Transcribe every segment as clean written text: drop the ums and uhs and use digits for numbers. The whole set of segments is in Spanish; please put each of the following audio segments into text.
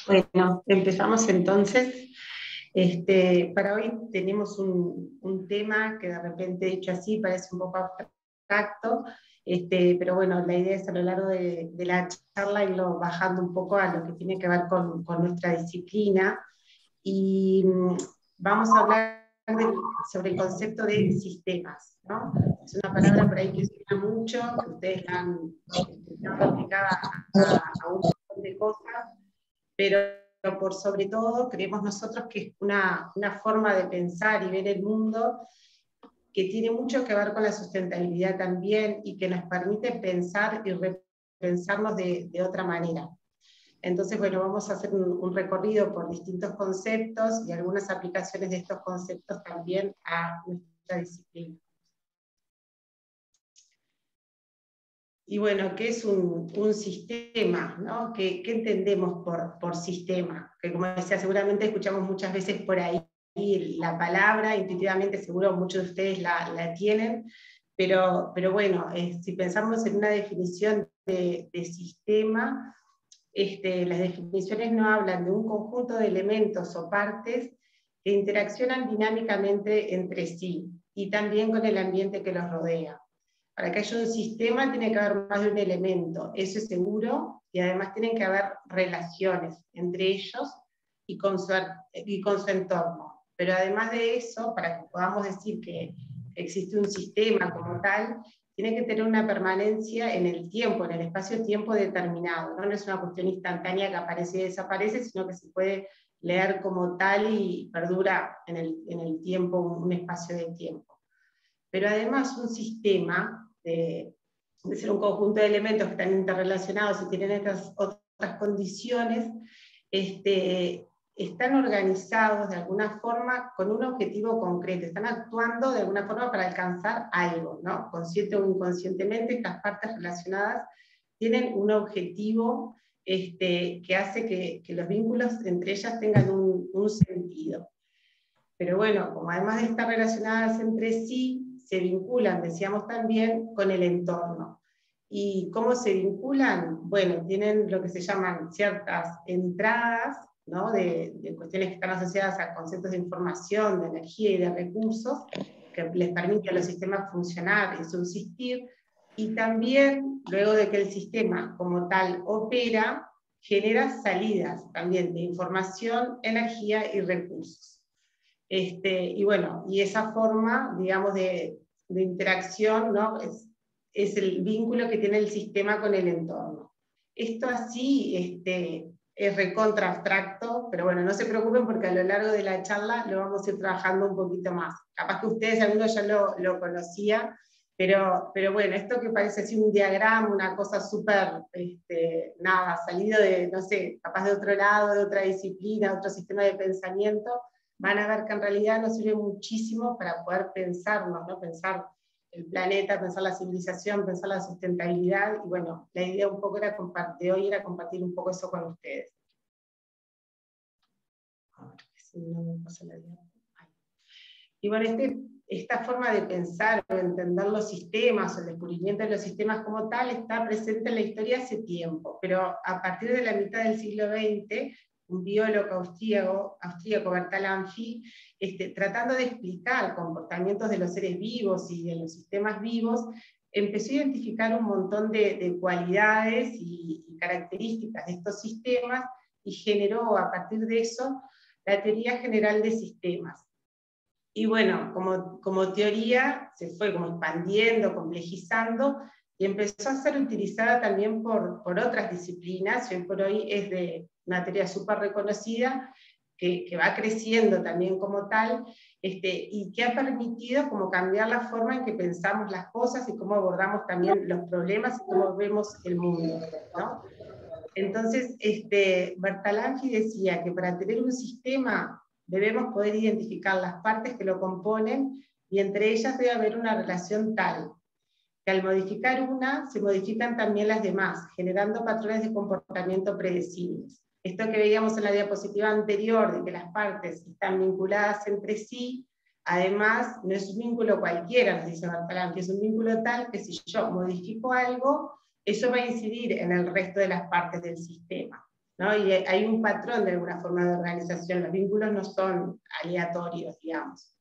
Bueno, empezamos entonces. Para hoy tenemos un tema que de repente dicho así parece un poco abstracto, pero bueno, la idea es a lo largo de la charla irlo bajando un poco a lo que tiene que ver con nuestra disciplina. Y vamos a hablar sobre el concepto de sistemas, ¿no? Es una palabra por ahí que suena mucho, que ustedes la han aplicado a un montón de cosas, pero por sobre todo creemos nosotros que es una forma de pensar y ver el mundo que tiene mucho que ver con la sustentabilidad también y que nos permite pensar y repensarnos de otra manera. Entonces, bueno, vamos a hacer un recorrido por distintos conceptos y algunas aplicaciones de estos conceptos también a nuestra disciplina. Y bueno, ¿qué es un sistema? ¿No? ¿Qué entendemos por sistema? Que como decía, seguramente escuchamos muchas veces por ahí la palabra, intuitivamente seguro muchos de ustedes la tienen, pero bueno, si pensamos en una definición de sistema, las definiciones no hablan de un conjunto de elementos o partes que interaccionan dinámicamente entre sí y también con el ambiente que los rodea. Para que haya un sistema tiene que haber más de un elemento, eso es seguro, y además tienen que haber relaciones entre ellos y con su entorno. Pero además de eso, para que podamos decir que existe un sistema como tal, tiene que tener una permanencia en el tiempo, en el espacio-tiempo determinado. No es una cuestión instantánea que aparece y desaparece, sino que se puede leer como tal y perdura en el tiempo, un espacio de tiempo. Pero además un sistema de ser un conjunto de elementos que están interrelacionados y tienen estas otras condiciones, están organizados de alguna forma con un objetivo concreto, están actuando de alguna forma para alcanzar algo, ¿no? Consciente o inconscientemente, estas partes relacionadas tienen un objetivo que hace que los vínculos entre ellas tengan un sentido. Pero bueno, como además de estar relacionadas entre sí, se vinculan, decíamos también, con el entorno. ¿Y cómo se vinculan? Bueno, tienen lo que se llaman ciertas entradas, ¿no? de cuestiones que están asociadas a conceptos de información, de energía y de recursos, que les permiten a los sistemas funcionar y subsistir, y también, luego de que el sistema como tal opera, genera salidas también de información, energía y recursos. Y bueno, y esa forma, digamos, de interacción, ¿no? es el vínculo que tiene el sistema con el entorno. Esto así es recontra abstracto, pero bueno, no se preocupen porque a lo largo de la charla lo vamos a ir trabajando un poquito más. Capaz que ustedes, algunos ya lo conocían, pero bueno, esto que parece así un diagrama, una cosa súper, nada, salido de, no sé, capaz de otro lado, de otra disciplina, otro sistema de pensamiento, van a ver que en realidad nos sirve muchísimo para poder pensarnos, ¿no? Pensar el planeta, pensar la civilización, pensar la sustentabilidad, y bueno, la idea un poco de hoy era compartir un poco eso con ustedes. Y bueno, esta forma de pensar o de entender los sistemas, o el descubrimiento de los sistemas como tal, está presente en la historia hace tiempo, pero a partir de la mitad del siglo XX, un biólogo austríaco Bertalanffy, tratando de explicar comportamientos de los seres vivos y de los sistemas vivos, empezó a identificar un montón de cualidades y características de estos sistemas, y generó a partir de eso la teoría general de sistemas. Y bueno, como teoría se fue como expandiendo, complejizando, y empezó a ser utilizada también por otras disciplinas, y hoy por hoy es de una teoría súper reconocida, que va creciendo también como tal, y que ha permitido como cambiar la forma en que pensamos las cosas y cómo abordamos también los problemas y cómo vemos el mundo, ¿no? Entonces, Bertalanffy decía que para tener un sistema debemos poder identificar las partes que lo componen, y entre ellas debe haber una relación tal que al modificar una, se modifican también las demás, generando patrones de comportamiento predecibles. Esto que veíamos en la diapositiva anterior, de que las partes están vinculadas entre sí, además no es un vínculo cualquiera, nos dice Bertalanffy, es un vínculo tal que si yo modifico algo, eso va a incidir en el resto de las partes del sistema. ¿no? Y hay un patrón de alguna forma de organización, los vínculos no son aleatorios, digamos.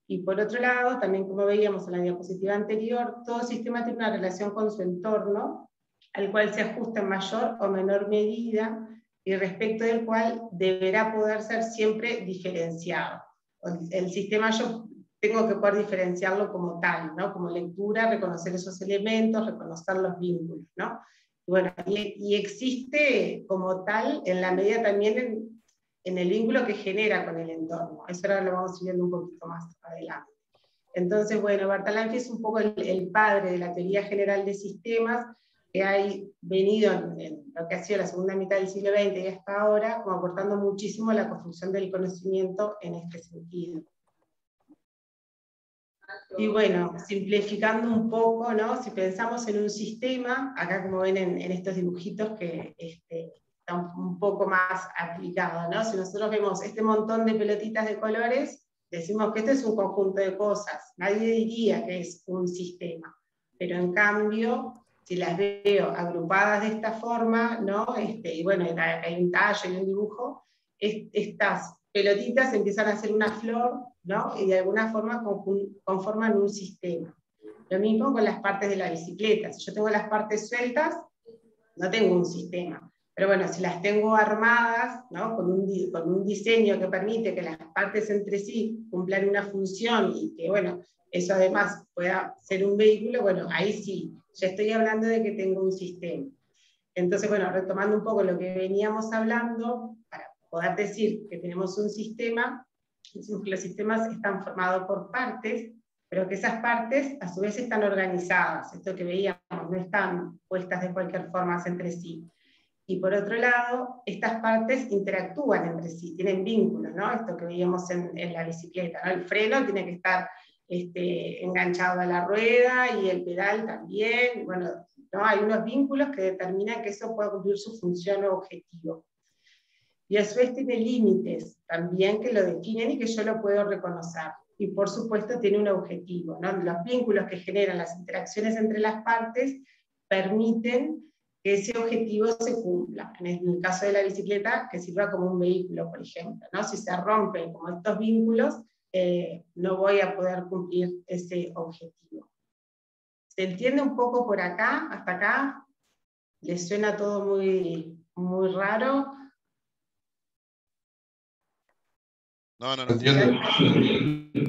Y por otro lado, también como veíamos en la diapositiva anterior, todo sistema tiene una relación con su entorno, al cual se ajusta en mayor o menor medida, y respecto del cual deberá poder ser siempre diferenciado. El sistema yo tengo que poder diferenciarlo como tal, ¿no? Como lectura, reconocer esos elementos, reconocer los vínculos, ¿no? Y bueno, y existe como tal en la medida también en el vínculo que genera con el entorno. Eso ahora lo vamos viendo un poquito más adelante. Entonces, bueno, Bertalanffy es un poco el padre de la teoría general de sistemas, que ha venido en lo que ha sido la segunda mitad del siglo XX y hasta ahora, como aportando muchísimo a la construcción del conocimiento en este sentido. Y bueno, simplificando un poco, ¿no? Si pensamos en un sistema, acá como ven en estos dibujitos que está un poco más aplicado, ¿no? Si nosotros vemos este montón de pelotitas de colores, decimos que este es un conjunto de cosas, nadie diría que es un sistema, pero en cambio, si las veo agrupadas de esta forma, ¿no? Y bueno, hay un tallo y un dibujo, estas pelotitas empiezan a hacer una flor, ¿no? Y de alguna forma conforman un sistema. Lo mismo con las partes de la bicicleta. Si yo tengo las partes sueltas, no tengo un sistema. Pero bueno, si las tengo armadas, ¿no? con un diseño que permite que las partes entre sí cumplan una función y que, bueno, eso además pueda ser un vehículo, bueno, ahí sí, ya estoy hablando de que tengo un sistema. Entonces, bueno, retomando un poco lo que veníamos hablando, para poder decir que tenemos un sistema, decimos que los sistemas están formados por partes, pero que esas partes a su vez están organizadas, esto que veíamos, no están puestas de cualquier forma entre sí. Y por otro lado, estas partes interactúan entre sí, tienen vínculos, ¿no? Esto que veíamos en la bicicleta, ¿no? El freno tiene que estar enganchado a la rueda y el pedal también, bueno, ¿no? Hay unos vínculos que determinan que eso pueda cumplir su función o objetivo. Y a su vez tiene límites también que lo definen y que yo lo puedo reconocer. Y por supuesto tiene un objetivo, ¿no? Los vínculos que generan las interacciones entre las partes permiten que ese objetivo se cumpla. En el caso de la bicicleta, que sirva como un vehículo, por ejemplo, ¿no? Si se rompen como estos vínculos, no voy a poder cumplir ese objetivo. ¿Se entiende un poco por acá, hasta acá? ¿Les suena todo muy, muy raro? No. ¿Se entiende?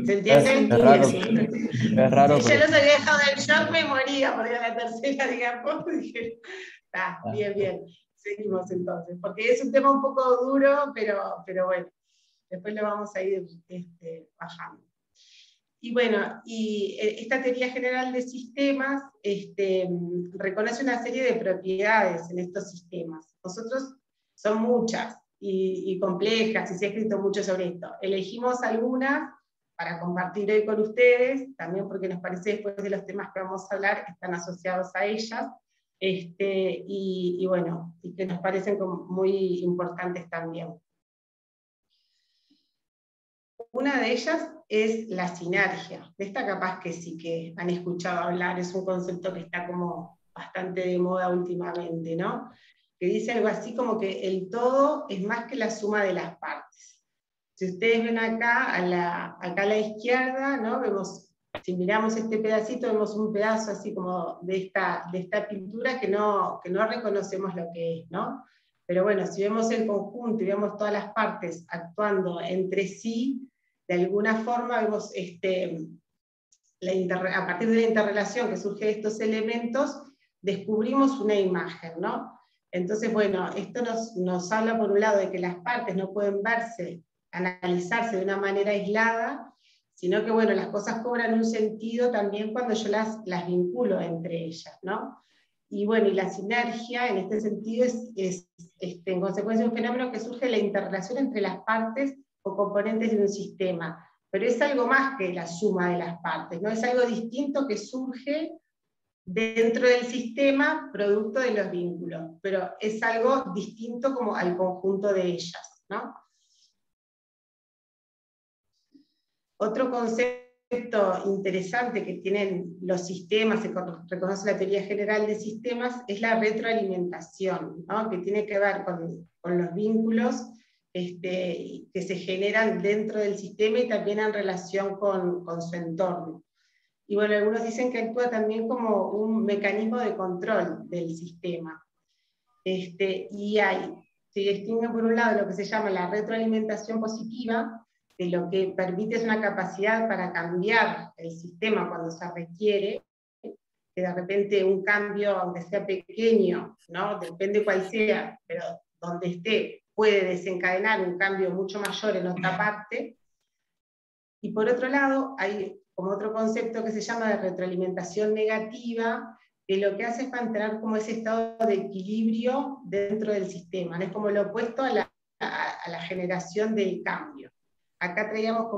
¿Se entiende? Es raro, es raro, Si yo pero los había dejado del shock, me moría, porque a la tercera, digamos, dije, bien, seguimos entonces, porque es un tema un poco duro, pero bueno, después lo vamos a ir bajando. Y bueno, y esta teoría general de sistemas reconoce una serie de propiedades en estos sistemas. Nosotros son muchas y complejas, y se ha escrito mucho sobre esto. Elegimos algunas para compartir hoy con ustedes, también porque nos parece después de los temas que vamos a hablar están asociados a ellas, y bueno, y que nos parecen como muy importantes también. Una de ellas es la sinergia. De esta capaz que sí que han escuchado hablar, es un concepto que está como bastante de moda últimamente, ¿no? Que dice algo así como que el todo es más que la suma de las partes. Si ustedes ven acá acá a la izquierda, ¿no? Vemos, si miramos este pedacito, vemos un pedazo así como de esta pintura que no reconocemos lo que es, ¿no? Pero bueno, si vemos el conjunto y vemos todas las partes actuando entre sí, de alguna forma vemos a partir de la interrelación que surge de estos elementos, descubrimos una imagen, ¿no? Entonces, bueno, esto nos habla por un lado de que las partes no pueden verse, analizarse de una manera aislada, sino que, bueno, las cosas cobran un sentido también cuando yo las vinculo entre ellas, ¿no? Y bueno, y la sinergia en este sentido es en consecuencia un fenómeno que surge de la interrelación entre las partes o componentes de un sistema, pero es algo más que la suma de las partes, ¿no? Es algo distinto que surge dentro del sistema, producto de los vínculos, pero es algo distinto como al conjunto de ellas, ¿no? Otro concepto concepto interesante que tienen los sistemas, se reconoce la teoría general de sistemas, es la retroalimentación, ¿no? Que tiene que ver con los vínculos que se generan dentro del sistema y también en relación con su entorno. Y bueno, algunos dicen que actúa también como un mecanismo de control del sistema. Y se distingue por un lado lo que se llama la retroalimentación positiva, que lo que permite es una capacidad para cambiar el sistema cuando se requiere, que de repente un cambio, aunque sea pequeño, ¿no? Depende cuál sea, pero donde esté, puede desencadenar un cambio mucho mayor en otra parte. Y por otro lado, hay como otro concepto que se llama de retroalimentación negativa, que lo que hace es mantener como ese estado de equilibrio dentro del sistema, ¿no? Es como lo opuesto a la generación del cambio. Acá traíamos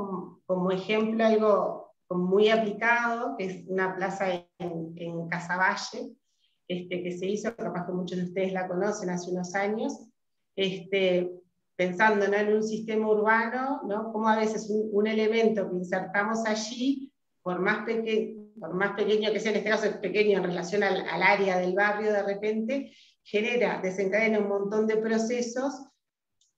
como ejemplo algo muy aplicado, que es una plaza en Casaballe, que se hizo, capaz que muchos de ustedes la conocen, hace unos años, pensando, ¿no?, en un sistema urbano, ¿no?, como a veces un elemento que insertamos allí, por más pequeño que sea, en este caso es pequeño en relación al área del barrio, de repente, desencadena un montón de procesos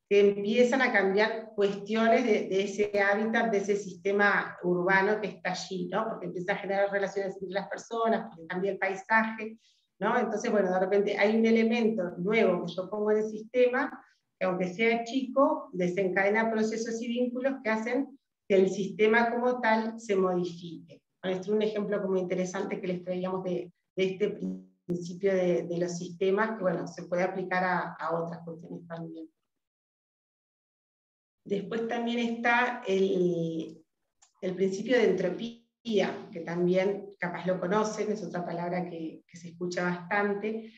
que empiezan a cambiar cuestiones de ese hábitat, de ese sistema urbano que está allí, ¿no? Porque empieza a generar relaciones entre las personas, porque cambia el paisaje, ¿no? Entonces, bueno, de repente hay un elemento nuevo que yo pongo en el sistema, que aunque sea chico, desencadena procesos y vínculos que hacen que el sistema como tal se modifique. Este es un ejemplo como interesante que les traíamos de este principio de los sistemas, que bueno, se puede aplicar a otras cuestiones también. Después también está el principio de entropía, que también capaz lo conocen, es otra palabra que se escucha bastante,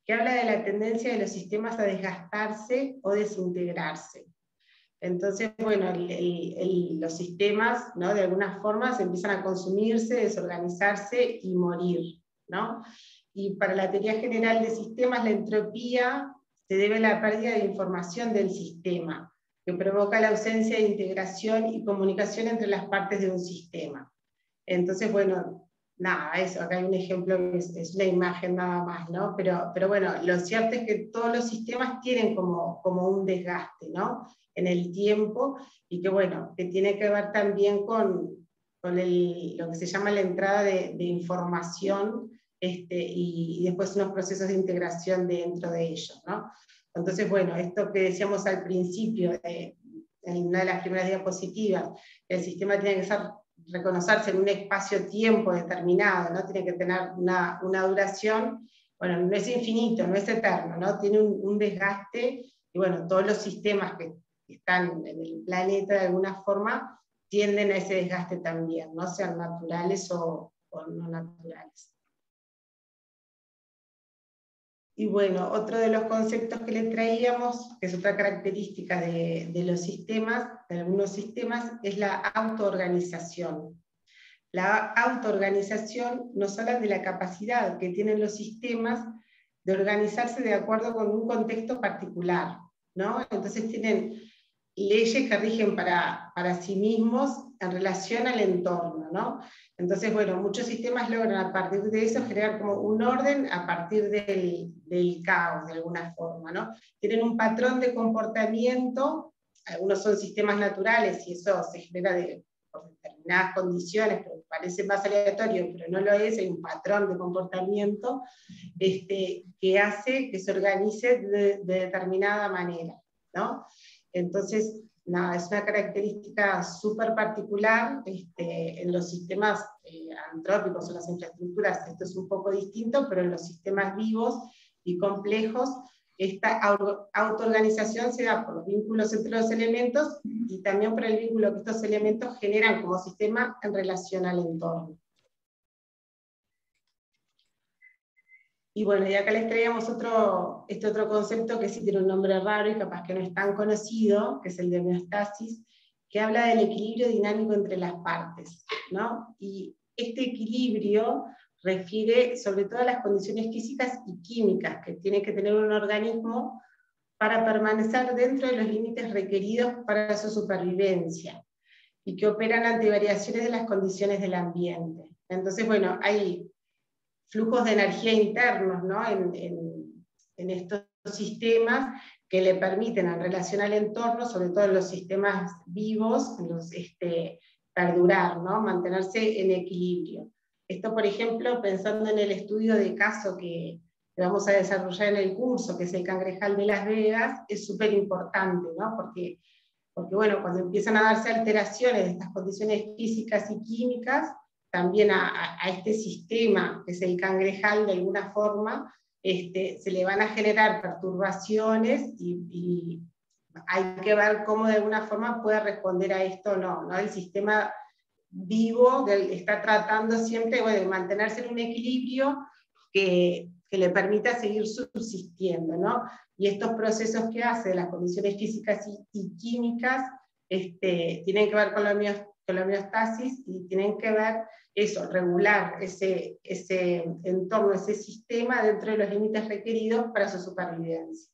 que habla de la tendencia de los sistemas a desgastarse o desintegrarse. Entonces, bueno, los sistemas, ¿no?, de alguna forma se empiezan a consumirse, desorganizarse y morir, ¿no? Y para la teoría general de sistemas, la entropía se debe a la pérdida de información del sistema, que provoca la ausencia de integración y comunicación entre las partes de un sistema. Entonces, bueno, nada, eso, acá hay un ejemplo que es una imagen nada más, ¿no? Pero bueno, lo cierto es que todos los sistemas tienen como un desgaste, ¿no?, en el tiempo, y que bueno, que tiene que ver también con lo que se llama la entrada de información, y después unos procesos de integración dentro de ellos, ¿no? Entonces, bueno, esto que decíamos al principio, en una de las primeras diapositivas, el sistema tiene que reconocerse en un espacio-tiempo determinado, ¿no? Tiene que tener una duración, bueno, no es infinito, no es eterno, ¿no? Tiene un desgaste, y bueno, todos los sistemas que están en el planeta de alguna forma tienden a ese desgaste también, ¿no?, sean naturales o no naturales. Y bueno, otro de los conceptos que le traíamos, que es otra característica de los sistemas, de algunos sistemas, es la autoorganización. La autoorganización nos habla de la capacidad que tienen los sistemas de organizarse de acuerdo con un contexto particular, ¿no? Entonces tienen leyes que rigen para sí mismos en relación al entorno, ¿no? Entonces, bueno, muchos sistemas logran a partir de eso generar como un orden a partir del caos, de alguna forma, ¿no? Tienen un patrón de comportamiento, algunos son sistemas naturales y eso se genera por determinadas condiciones, pero parece más aleatorio, pero no lo es, hay un patrón de comportamiento que hace que se organice de determinada manera, ¿no? Entonces, nada, es una característica súper particular en los sistemas antrópicos o las infraestructuras. Esto es un poco distinto, pero en los sistemas vivos y complejos, esta autoorganización se da por los vínculos entre los elementos y también por el vínculo que estos elementos generan como sistema en relación al entorno. Y bueno, y acá les traíamos otro concepto que sí tiene un nombre raro y capaz que no es tan conocido, que es el de homeostasis, que habla del equilibrio dinámico entre las partes, ¿no? Y este equilibrio refiere sobre todo a las condiciones físicas y químicas que tiene que tener un organismo para permanecer dentro de los límites requeridos para su supervivencia. y que operan ante variaciones de las condiciones del ambiente. Entonces, bueno, hay flujos de energía internos, ¿no? en estos sistemas que le permiten en relación al entorno, sobre todo en los sistemas vivos, perdurar, ¿no? Mantenerse en equilibrio. Esto, por ejemplo, pensando en el estudio de caso que vamos a desarrollar en el curso, que es el cangrejal de Las Vegas, es súper importante, ¿no? Porque bueno, cuando empiezan a darse alteraciones de estas condiciones físicas y químicas, también a este sistema, que es el cangrejal, de alguna forma, se le van a generar perturbaciones y hay que ver cómo de alguna forma puede responder a esto o no, ¿no? El sistema vivo está tratando siempre, bueno, de mantenerse en un equilibrio que le permita seguir subsistiendo, ¿no? Y estos procesos que hace, las condiciones físicas y químicas, tienen que ver con la homeostasis y tienen que ver eso, regular ese entorno, ese sistema dentro de los límites requeridos para su supervivencia.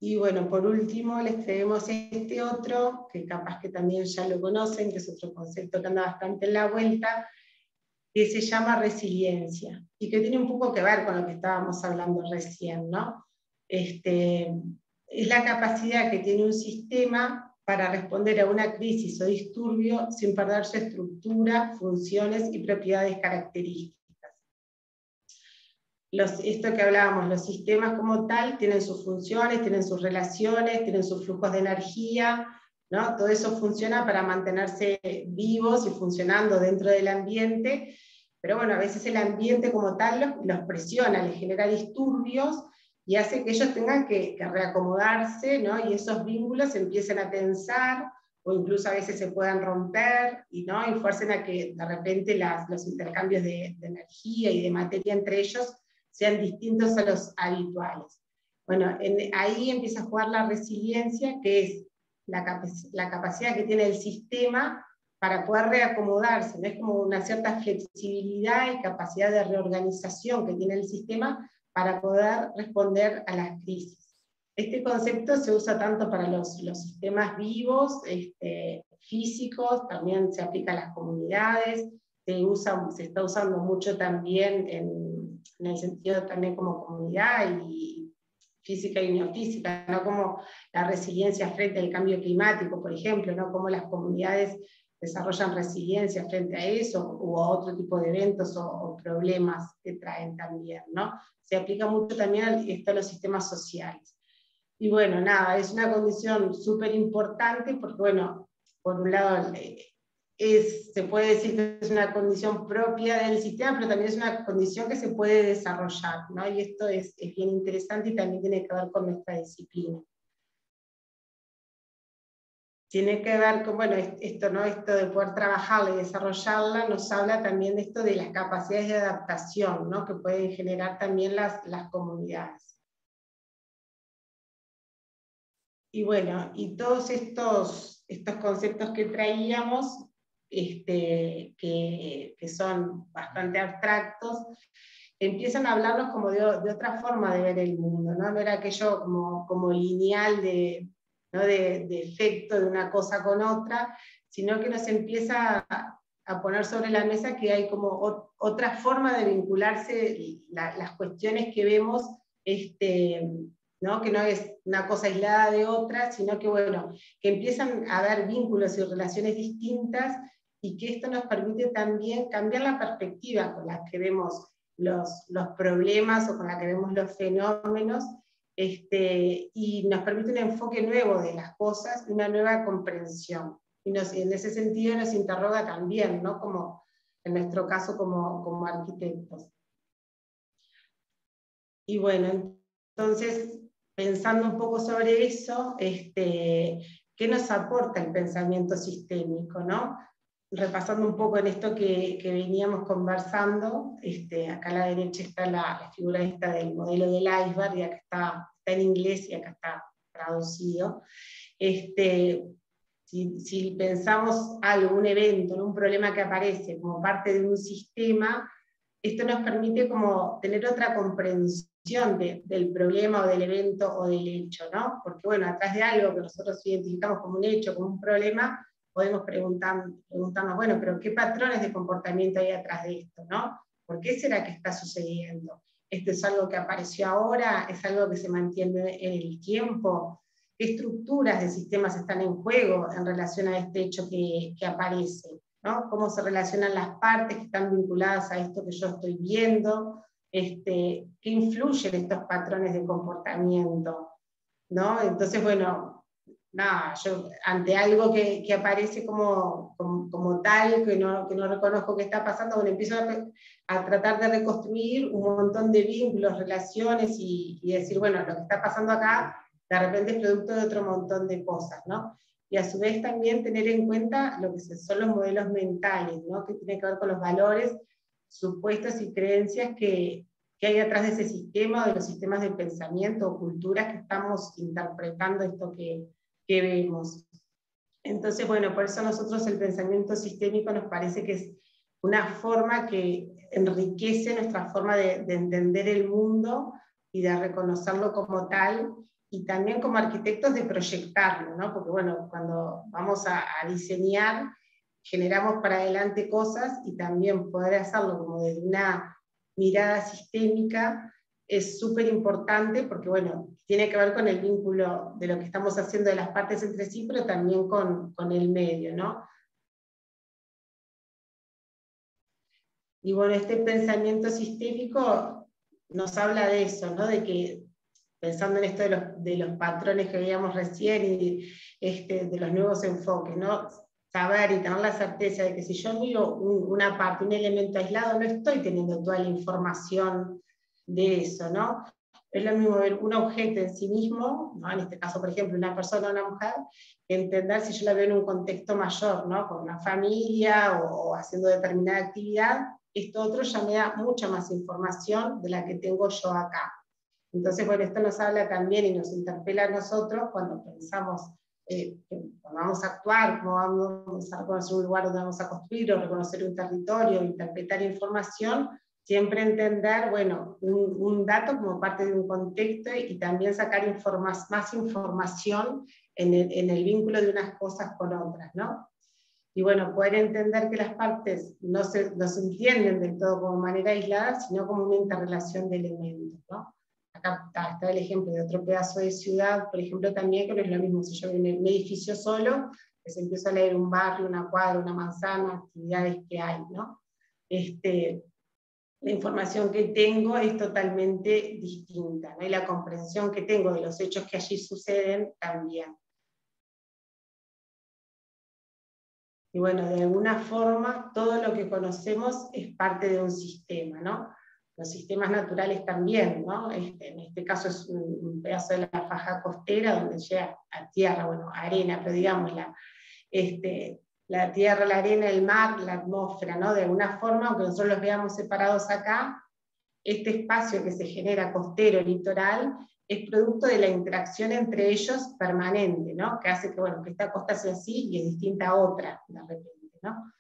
Y bueno, por último les traemos este otro, que capaz que también ya lo conocen, que es otro concepto que anda bastante en la vuelta, que se llama resiliencia, y que tiene un poco que ver con lo que estábamos hablando recién, ¿no? Es la capacidad que tiene un sistema para responder a una crisis o disturbio sin perder su estructura, funciones y propiedades características. Esto que hablábamos, los sistemas como tal tienen sus funciones, tienen sus relaciones, tienen sus flujos de energía, ¿no? Todo eso funciona para mantenerse vivos y funcionando dentro del ambiente, pero bueno, a veces el ambiente como tal los presiona, les genera disturbios y hace que ellos tengan que reacomodarse, ¿no? Y esos vínculos se empiecen a tensar, o incluso a veces se puedan romper, ¿no? Y fuercen a que de repente los intercambios de energía y de materia entre ellos sean distintos a los habituales. Bueno, ahí empieza a jugar la resiliencia, que es la capacidad que tiene el sistema para poder reacomodarse, ¿no? Es como una cierta flexibilidad y capacidad de reorganización que tiene el sistema para poder responder a las crisis. Este concepto se usa tanto para los sistemas vivos, físicos, también se aplica a las comunidades, se está usando mucho también en el sentido también como comunidad y física y neofísica, ¿no? Como la resiliencia frente al cambio climático, por ejemplo, ¿no? Como las comunidades desarrollan resiliencia frente a eso, o a otro tipo de eventos o problemas que traen también, ¿no? Se aplica mucho también esto a los sistemas sociales. Y bueno, nada, es una condición súper importante porque, bueno, por un lado se puede decir que es una condición propia del sistema, pero también es una condición que se puede desarrollar, ¿no? Y esto es bien interesante y también tiene que ver con nuestra disciplina. Tiene que ver con, bueno, esto, ¿no? Esto de poder trabajarla y desarrollarla nos habla también de esto de las capacidades de adaptación, ¿no? Que pueden generar también las comunidades. Y bueno, y todos estos conceptos que traíamos, que son bastante abstractos, empiezan a hablarnos como de otra forma de ver el mundo, ¿no? No era aquello como lineal ¿no? de efecto de una cosa con otra, sino que nos empieza a poner sobre la mesa que hay como otra forma de vincularse las cuestiones que vemos, ¿no? Que no es una cosa aislada de otra, sino que, bueno, que empiezan a haber vínculos y relaciones distintas, y que esto nos permite también cambiar la perspectiva con la que vemos los problemas o con la que vemos los fenómenos, y nos permite un enfoque nuevo de las cosas, una nueva comprensión. Y en ese sentido nos interroga también, ¿no? Como en nuestro caso como arquitectos. Y bueno, entonces, pensando un poco sobre eso, ¿qué nos aporta el pensamiento sistémico, ¿no? Repasando un poco en esto que veníamos conversando, acá a la derecha está la figura esta del modelo del iceberg, y acá está en inglés y acá está traducido. Si pensamos algo, un evento, un problema que aparece como parte de un sistema, esto nos permite como tener otra comprensión del problema o del evento o del hecho, ¿no? Porque bueno, atrás de algo que nosotros identificamos como un hecho, como un problema, podemos preguntarnos, bueno, pero ¿qué patrones de comportamiento hay atrás de esto, ¿no? ¿Por qué será que está sucediendo? ¿Esto es algo que apareció ahora? ¿Es algo que se mantiene en el tiempo? ¿Qué estructuras de sistemas están en juego en relación a este hecho que aparece? ¿No? ¿Cómo se relacionan las partes que están vinculadas a esto que yo estoy viendo? ¿Qué influyen estos patrones de comportamiento? ¿No? Entonces, bueno, nada, yo ante algo que aparece como tal, que no reconozco qué está pasando, bueno, empiezo a tratar de reconstruir un montón de vínculos, relaciones y decir, bueno, lo que está pasando acá de repente es producto de otro montón de cosas, ¿no? Y a su vez también tener en cuenta lo que son los modelos mentales, ¿no? Que tiene que ver con los valores, supuestos y creencias que hay atrás de ese sistema, de los sistemas de pensamiento o culturas que estamos interpretando esto que vemos. Entonces, bueno, por eso a nosotros el pensamiento sistémico nos parece que es una forma que enriquece nuestra forma de entender el mundo y de reconocerlo como tal, y también como arquitectos de proyectarlo, ¿no? Porque bueno, cuando vamos a diseñar, generamos para adelante cosas, y también poder hacerlo como desde una mirada sistémica es súper importante, porque bueno, tiene que ver con el vínculo de lo que estamos haciendo de las partes entre sí, pero también con el medio, ¿no? Y bueno, este pensamiento sistémico nos habla de eso, ¿no? De que, pensando en esto de los patrones que veíamos recién y de los nuevos enfoques, ¿no? Saber y tener la certeza de que si yo miro una parte, un elemento aislado, no estoy teniendo toda la información de eso, ¿no? Es lo mismo ver un objeto en sí mismo, ¿no? En este caso, por ejemplo, una persona o una mujer, entender si yo la veo en un contexto mayor, ¿no? Con una familia o haciendo determinada actividad, esto otro ya me da mucha más información de la que tengo yo acá. Entonces, bueno, esto nos habla también y nos interpela a nosotros cuando pensamos, cuando vamos a actuar, cómo vamos a reconocer un lugar donde vamos a construir o reconocer un territorio, interpretar información, siempre entender, bueno, un dato como parte de un contexto y también sacar más información en el vínculo de unas cosas con otras, ¿no? Y bueno, poder entender que las partes no se entienden del todo como manera aislada, sino como una interrelación de elementos, ¿no? Acá está el ejemplo de otro pedazo de ciudad, por ejemplo, también, que no es lo mismo si yo vivo en un edificio solo, que se empieza a leer un barrio, una cuadra, una manzana, actividades que hay, ¿no? La información que tengo es totalmente distinta, ¿no? Y la comprensión que tengo de los hechos que allí suceden también. Y bueno, de alguna forma, todo lo que conocemos es parte de un sistema, ¿no? Los sistemas naturales también, ¿no? En este caso es un pedazo de la faja costera donde llega a tierra, bueno, arena, pero digamos la tierra, la arena, el mar, la atmósfera, ¿no? De alguna forma, aunque nosotros los veamos separados acá, este espacio que se genera costero, litoral, es producto de la interacción entre ellos permanente, ¿no? Que hace que, bueno, que esta costa sea así y es distinta a otra, de repente, ¿no?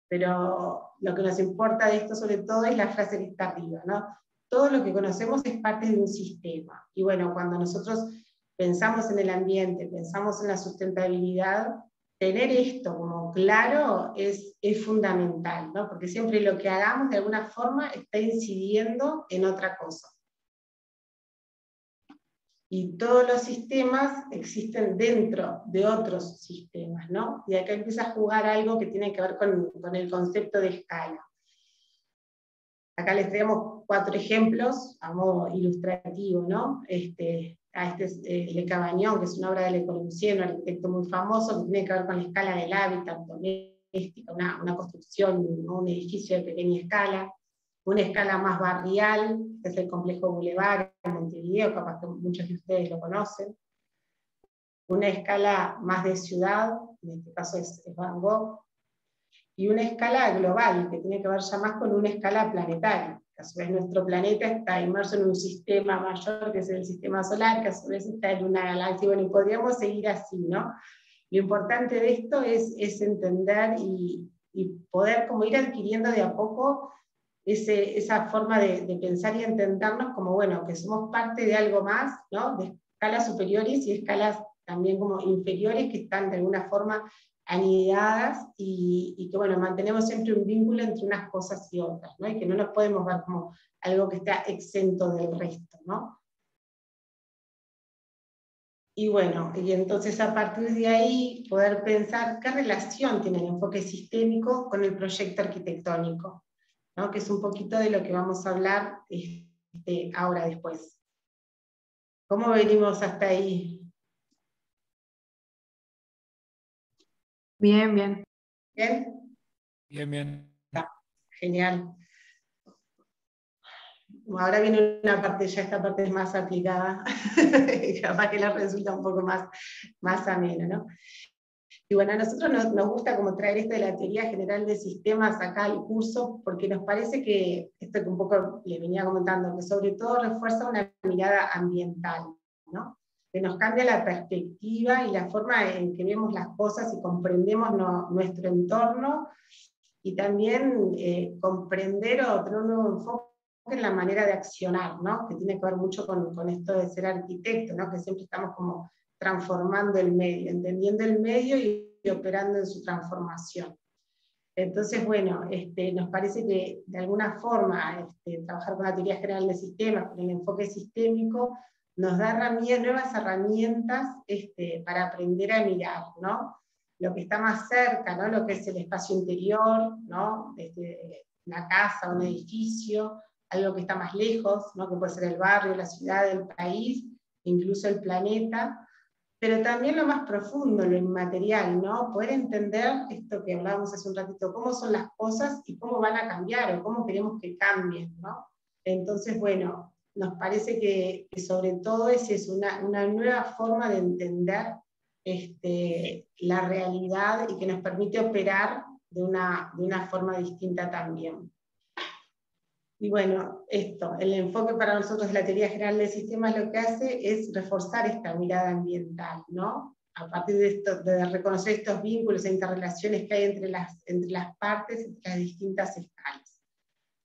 Pero lo que nos importa de esto sobre todo es la frase que está arriba, ¿no? Todo lo que conocemos es parte de un sistema. Y bueno, cuando nosotros pensamos en el ambiente, pensamos en la sustentabilidad, tener esto como claro es fundamental, ¿no? Porque siempre lo que hagamos de alguna forma está incidiendo en otra cosa. Y todos los sistemas existen dentro de otros sistemas, ¿no? Y acá empieza a jugar algo que tiene que ver con el concepto de escala. Acá les traemos 4 ejemplos a modo ilustrativo, ¿no? Este es Le Cavaignon, que es una obra de Le Corbusier, un arquitecto muy famoso, que tiene que ver con la escala del hábitat doméstico, una construcción, un edificio de pequeña escala. Una escala más barrial, que es el complejo Boulevard en Montevideo, capaz que muchos de ustedes lo conocen. Una escala más de ciudad, en este caso es Van Gogh. Y una escala global, que tiene que ver ya más con una escala planetaria. A su vez nuestro planeta está inmerso en un sistema mayor, que es el sistema solar, que a su vez está en una galaxia, bueno, y podríamos seguir así, ¿no? Lo importante de esto es entender y poder como ir adquiriendo de a poco esa forma de pensar y entendernos como, bueno, que somos parte de algo más, ¿no? De escalas superiores y escalas también como inferiores que están de alguna forma anidadas y que, bueno, mantenemos siempre un vínculo entre unas cosas y otras, ¿no? Y que no nos podemos ver como algo que está exento del resto, ¿no? Y bueno, y entonces a partir de ahí poder pensar qué relación tiene el enfoque sistémico con el proyecto arquitectónico, ¿no? Que es un poquito de lo que vamos a hablar ahora después. ¿Cómo venimos hasta ahí? Bien, bien. ¿Bien? Bien, bien. Genial. Ahora viene una parte, ya esta parte es más aplicada, capaz que la resulta un poco más amena, ¿no? Y bueno, a nosotros nos gusta como traer esto de la teoría general de sistemas acá al curso, porque nos parece que, esto que un poco le venía comentando, que sobre todo refuerza una mirada ambiental, ¿no? Que nos cambia la perspectiva y la forma en que vemos las cosas y comprendemos nuestro entorno, y también comprender o tener un nuevo enfoque en la manera de accionar, ¿no? Que tiene que ver mucho con esto de ser arquitecto, ¿no? Que siempre estamos como transformando el medio, entendiendo el medio y operando en su transformación. Entonces, bueno, nos parece que de alguna forma trabajar con la teoría general de sistemas, con el enfoque sistémico, nos da nuevas herramientas para aprender a mirar, ¿no? Lo que está más cerca, ¿no? Lo que es el espacio interior, ¿no? Una casa, un edificio, algo que está más lejos, ¿no? Que puede ser el barrio, la ciudad, el país, incluso el planeta, pero también lo más profundo, lo inmaterial, ¿no? Poder entender esto que hablábamos hace un ratito, cómo son las cosas y cómo van a cambiar o cómo queremos que cambien, ¿no? Entonces, bueno, nos parece que sobre todo es una nueva forma de entender la realidad y que nos permite operar de una forma distinta también. Y bueno, el enfoque para nosotros de la teoría general del sistema lo que hace es reforzar esta mirada ambiental, ¿no? A partir de esto, de reconocer estos vínculos e interrelaciones que hay entre las partes, entre las distintas escalas.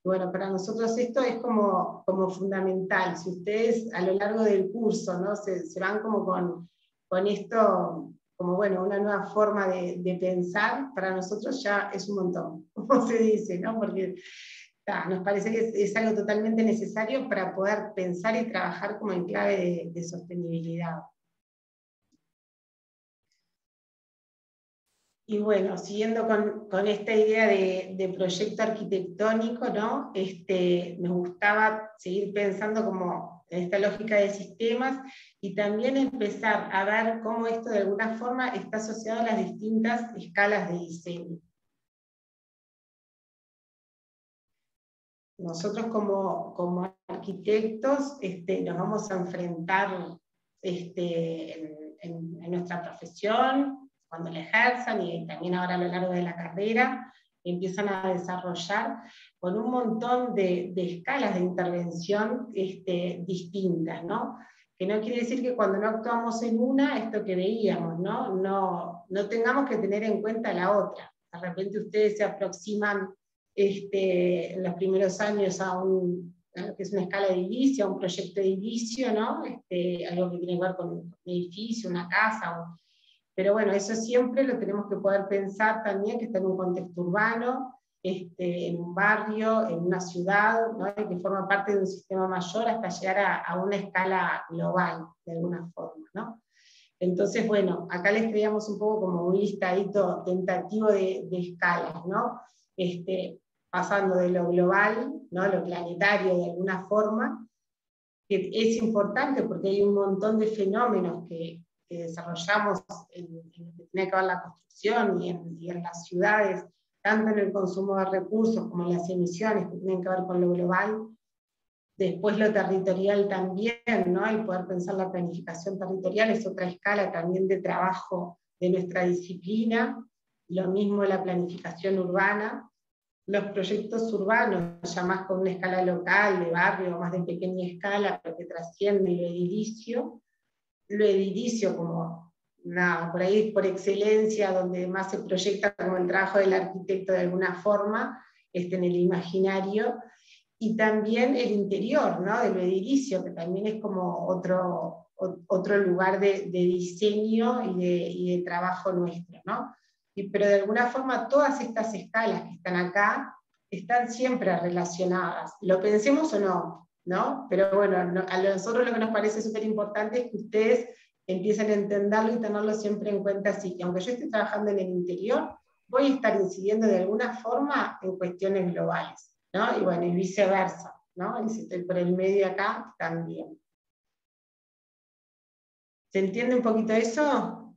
Y bueno, para nosotros esto es como fundamental. Si ustedes a lo largo del curso, ¿no? se van como con esto, como bueno, una nueva forma de pensar, para nosotros ya es un montón, como se dice, ¿no? Porque nos parece que es algo totalmente necesario para poder pensar y trabajar como en clave de sostenibilidad. Y bueno, siguiendo con esta idea de proyecto arquitectónico, ¿no? Me gustaba seguir pensando como en esta lógica de sistemas y también empezar a ver cómo esto de alguna forma está asociado a las distintas escalas de diseño. Nosotros como arquitectos nos vamos a enfrentar en nuestra profesión, cuando la ejerzan y también ahora a lo largo de la carrera, empiezan a desarrollar con un montón de escalas de intervención distintas, ¿no? Que no quiere decir que cuando no actuamos en una, esto que veíamos, no tengamos que tener en cuenta la otra. De repente ustedes se aproximan en los primeros años a que es una escala de edilicio, a un proyecto de edilicio, ¿no? Algo que tiene que ver con un edificio, una casa, pero bueno, eso siempre lo tenemos que poder pensar también, que está en un contexto urbano, en un barrio, en una ciudad, ¿no? Y que forma parte de un sistema mayor hasta llegar a una escala global, de alguna forma, ¿no? Entonces, bueno, acá les traíamos un poco como un listadito tentativo de escalas, ¿no? Pasando de lo global, ¿no? Lo planetario de alguna forma, que es importante porque hay un montón de fenómenos que desarrollamos en lo que tiene que ver la construcción y en las ciudades, tanto en el consumo de recursos como en las emisiones que tienen que ver con lo global. Después lo territorial también, ¿no? El poder pensar la planificación territorial es otra escala también de trabajo de nuestra disciplina, lo mismo la planificación urbana, los proyectos urbanos, ya más con una escala local, de barrio, más de pequeña escala, pero que trasciende lo edilicio como, nada, por ahí por excelencia, donde más se proyecta como el trabajo del arquitecto de alguna forma, en el imaginario, y también el interior, ¿no?, del edilicio, que también es como otro lugar de diseño y de trabajo nuestro, ¿no? Pero de alguna forma todas estas escalas que están acá están siempre relacionadas, lo pensemos o no, ¿no? Pero bueno, a nosotros lo que nos parece súper importante es que ustedes empiecen a entenderlo y tenerlo siempre en cuenta, así que aunque yo esté trabajando en el interior, voy a estar incidiendo de alguna forma en cuestiones globales, ¿no? Y bueno, y viceversa, ¿no? Y si estoy por el medio acá, también. ¿Se entiende un poquito eso?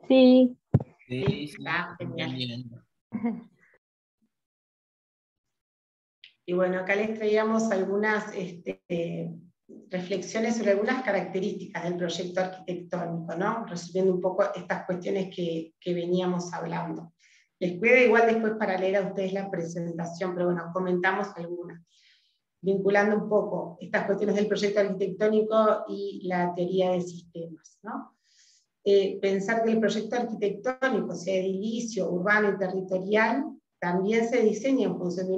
Sí. Sí, Está genial. bien. Y bueno, acá les traíamos algunas reflexiones sobre algunas características del proyecto arquitectónico, ¿no? Resumiendo un poco estas cuestiones que veníamos hablando. Les queda igual después para leer a ustedes la presentación, pero bueno, comentamos algunas. Vinculando un poco estas cuestiones del proyecto arquitectónico y la teoría de sistemas, ¿no? Pensar que el proyecto arquitectónico, sea edilicio, urbano y territorial, también se diseña en función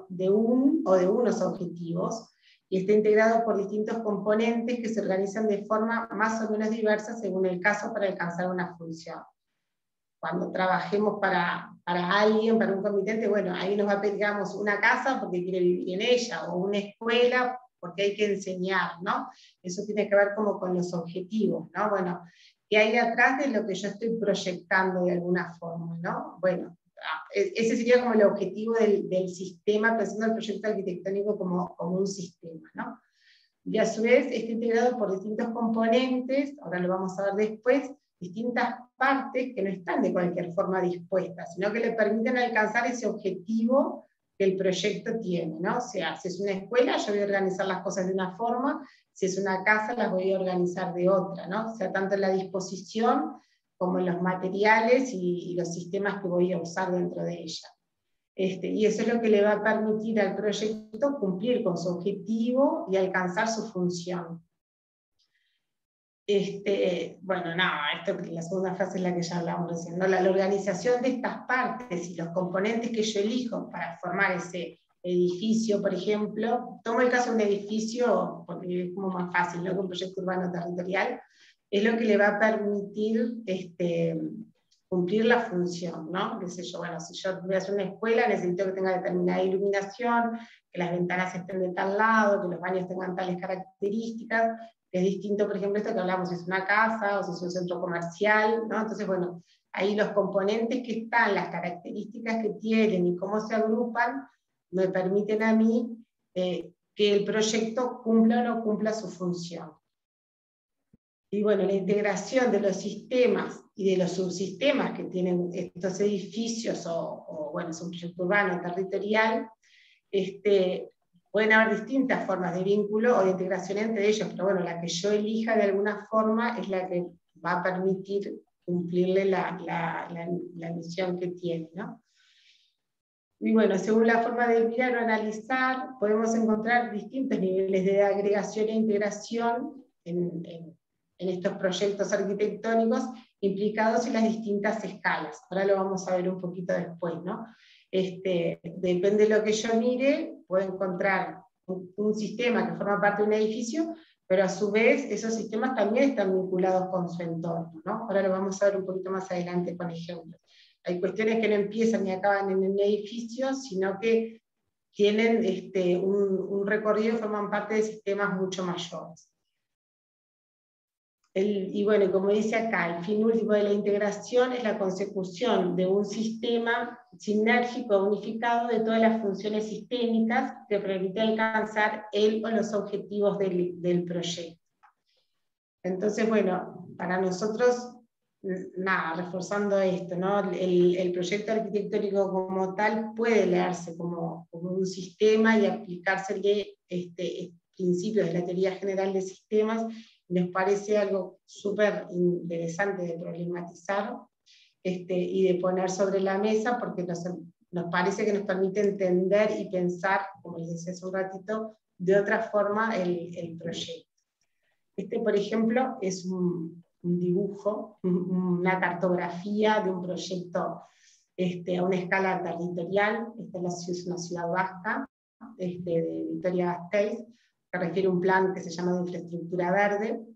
de unos objetivos, y está integrado por distintos componentes que se organizan de forma más o menos diversa según el caso para alcanzar una función. Cuando trabajemos para alguien, para un comitente, bueno, ahí nos va a pedir, digamos, una casa porque quiere vivir en ella, o una escuela porque hay que enseñar, ¿no? Eso tiene que ver como con los objetivos, ¿no? Bueno, ¿qué hay atrás de lo que yo estoy proyectando de alguna forma, ¿no? Bueno, ese sería como el objetivo del sistema, pensando el proyecto arquitectónico como un sistema, ¿no? Y a su vez está integrado por distintos componentes, ahora lo vamos a ver después, distintas partes que no están de cualquier forma dispuestas, sino que le permiten alcanzar ese objetivo que el proyecto tiene, ¿no? O sea, si es una escuela, yo voy a organizar las cosas de una forma, si es una casa, las voy a organizar de otra, ¿no? O sea, tanto en la disposición como en los materiales y los sistemas que voy a usar dentro de ella. Y eso es lo que le va a permitir al proyecto cumplir con su objetivo y alcanzar su función. Bueno, la segunda frase es la que ya hablamos recién, ¿no? La organización de estas partes y los componentes que yo elijo para formar ese edificio, por ejemplo, tomo el caso de un edificio porque es como más fácil, ¿no?, que un proyecto urbano territorial, es lo que le va a permitir cumplir la función, ¿no? Qué sé yo, bueno, si yo voy a hacer una escuela, necesito que tenga determinada iluminación, que las ventanas estén de tal lado, que los baños tengan tales características. Es distinto, por ejemplo, esto que hablamos, si es una casa o si es un centro comercial, ¿no? Entonces, bueno, ahí los componentes que están, las características que tienen y cómo se agrupan, me permiten a mí que el proyecto cumpla o no cumpla su función. Y bueno, la integración de los sistemas y de los subsistemas que tienen estos edificios, bueno, es un proyecto urbano territorial, pueden haber distintas formas de vínculo o de integración entre ellos, pero bueno, la que yo elija de alguna forma es la que va a permitir cumplirle la misión que tiene, ¿no? Y bueno, según la forma de mirar o analizar, podemos encontrar distintos niveles de agregación e integración en estos proyectos arquitectónicos implicados en las distintas escalas. Ahora lo vamos a ver un poquito después, ¿no? Depende de lo que yo mire, puedo encontrar un sistema que forma parte de un edificio, pero a su vez esos sistemas también están vinculados con su entorno, ¿no? Ahora lo vamos a ver un poquito más adelante con ejemplos. Hay cuestiones que no empiezan ni acaban en un edificio, sino que tienen un recorrido y forman parte de sistemas mucho mayores. Y bueno, como dice acá, el fin último de la integración es la consecución de un sistema sinérgico unificado de todas las funciones sistémicas que permite alcanzar el o los objetivos del proyecto. Entonces, bueno, para nosotros, nada, reforzando esto, ¿no? El proyecto arquitectónico como tal puede leerse como un sistema y aplicársele principios de la teoría general de sistemas. Nos parece algo súper interesante de problematizar y de poner sobre la mesa, porque nos parece que nos permite entender y pensar, como les decía hace un ratito, de otra forma el proyecto. Por ejemplo, es un dibujo, una cartografía de un proyecto a una escala territorial. Esta es una ciudad vasca, de Vitoria-Gasteiz, que refiere a un plan que se llama de infraestructura verde.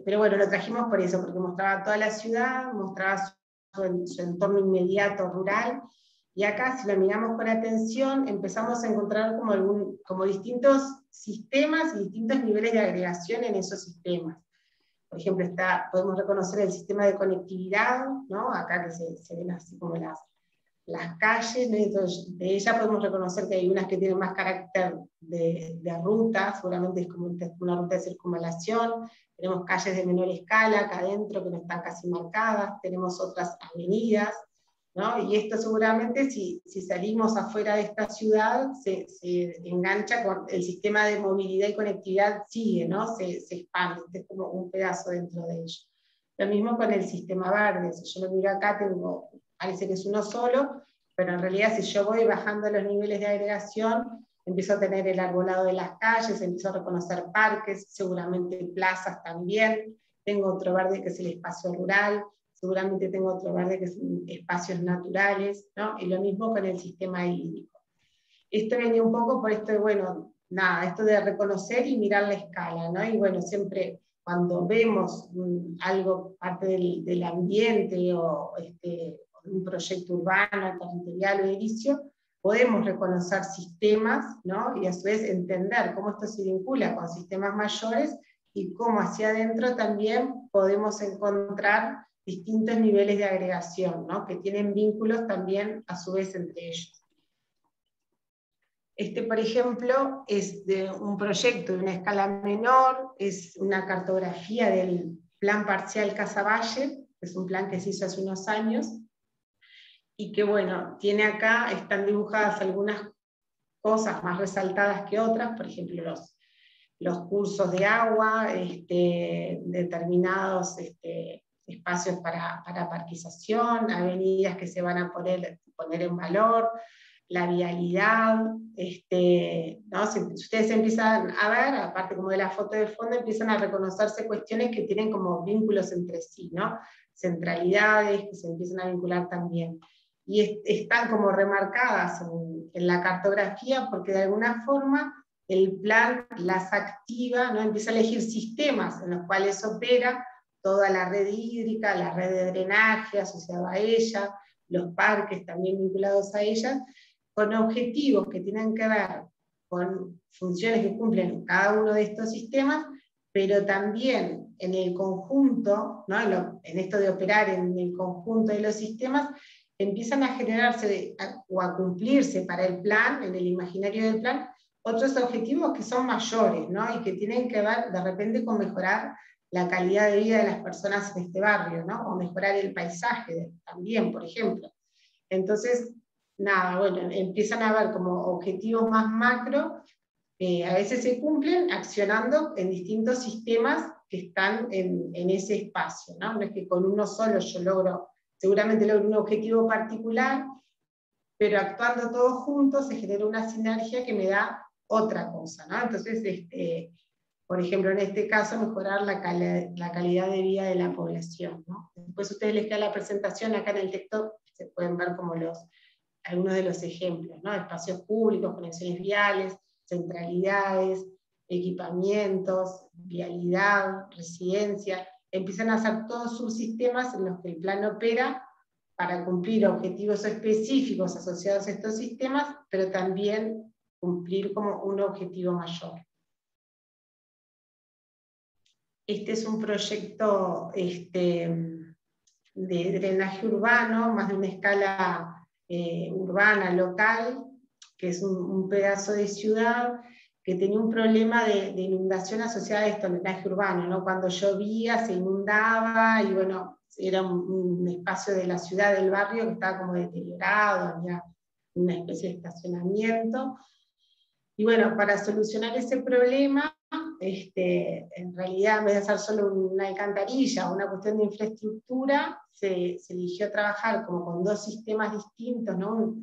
Pero bueno, lo trajimos por eso, porque mostraba toda la ciudad, mostraba su entorno inmediato rural, y acá, si lo miramos con atención, empezamos a encontrar como distintos sistemas y distintos niveles de agregación en esos sistemas. Por ejemplo, podemos reconocer el sistema de conectividad, ¿no? Acá que se ven así como las calles, ¿no? Entonces, de ellas podemos reconocer que hay unas que tienen más carácter de ruta, seguramente es como una ruta de circunvalación. Tenemos calles de menor escala acá adentro que no están casi marcadas, tenemos otras avenidas, ¿no? Y esto seguramente, si salimos afuera de esta ciudad, se engancha con el sistema de movilidad y conectividad, sigue, ¿no? Se expande, es como un pedazo dentro de ello. Lo mismo con el sistema verde. Si yo lo miro acá, parece que es uno solo, pero en realidad si yo voy bajando los niveles de agregación, empiezo a tener el arbolado de las calles, empiezo a reconocer parques, seguramente plazas también, tengo otro verde que es el espacio rural, seguramente tengo otro verde que son espacios naturales, ¿no? Y lo mismo con el sistema hídrico. Esto venía un poco por esto de, bueno, nada, esto de reconocer y mirar la escala, ¿no? Y bueno, siempre cuando vemos algo, parte del ambiente o un proyecto urbano, territorial o edilicio, podemos reconocer sistemas, ¿no? Y a su vez entender cómo esto se vincula con sistemas mayores y cómo hacia adentro también podemos encontrar distintos niveles de agregación, ¿no? Que tienen vínculos también a su vez entre ellos. Por ejemplo, es de un proyecto de una escala menor, es una cartografía del Plan Parcial Casaballe, que es un plan que se hizo hace unos años, y que bueno, tiene acá, están dibujadas algunas cosas más resaltadas que otras, por ejemplo los cursos de agua, determinados espacios para parquización, avenidas que se van a poner en valor, la vialidad, ¿no? Si ustedes empiezan a ver, aparte como de la foto de fondo, empiezan a reconocerse cuestiones que tienen como vínculos entre sí, ¿no? Centralidades que se empiezan a vincular también. Y están como remarcadas en la cartografía porque de alguna forma el plan las activa, ¿no? Empieza a elegir sistemas en los cuales opera toda la red hídrica, la red de drenaje asociada a ella, los parques también vinculados a ella, con objetivos que tienen que ver con funciones que cumplen cada uno de estos sistemas, pero también en el conjunto, ¿no? En esto de operar en el conjunto de los sistemas, empiezan a generarse o a cumplirse para el plan, en el imaginario del plan, otros objetivos que son mayores, ¿no? Y que tienen que ver de repente con mejorar la calidad de vida de las personas en este barrio, ¿no? O mejorar el paisaje también, por ejemplo. Entonces, nada, bueno, empiezan a ver como objetivos más macro, a veces se cumplen accionando en distintos sistemas que están en ese espacio, ¿no? No es que con uno solo yo seguramente logro un objetivo particular, pero actuando todos juntos se genera una sinergia que me da otra cosa, ¿no? Entonces, por ejemplo, en este caso, mejorar la calidad de vida de la población, ¿no? Después ustedes les queda la presentación, acá en el texto se pueden ver como algunos de los ejemplos, ¿no? Espacios públicos, conexiones viales, centralidades, equipamientos, vialidad, residencia, empiezan a ser todos subsistemas en los que el plan opera para cumplir objetivos específicos asociados a estos sistemas, pero también cumplir como un objetivo mayor. Este es un proyecto de drenaje urbano, más de una escala urbana, local, que es un pedazo de ciudad que tenía un problema de inundación asociada a esto, al drenaje urbano, ¿no? Cuando llovía se inundaba y bueno, era un espacio de la ciudad, del barrio, que estaba como deteriorado, había una especie de estacionamiento. Y bueno, para solucionar ese problema, en realidad en vez de hacer solo una alcantarilla o una cuestión de infraestructura, se eligió trabajar como con dos sistemas distintos, ¿no?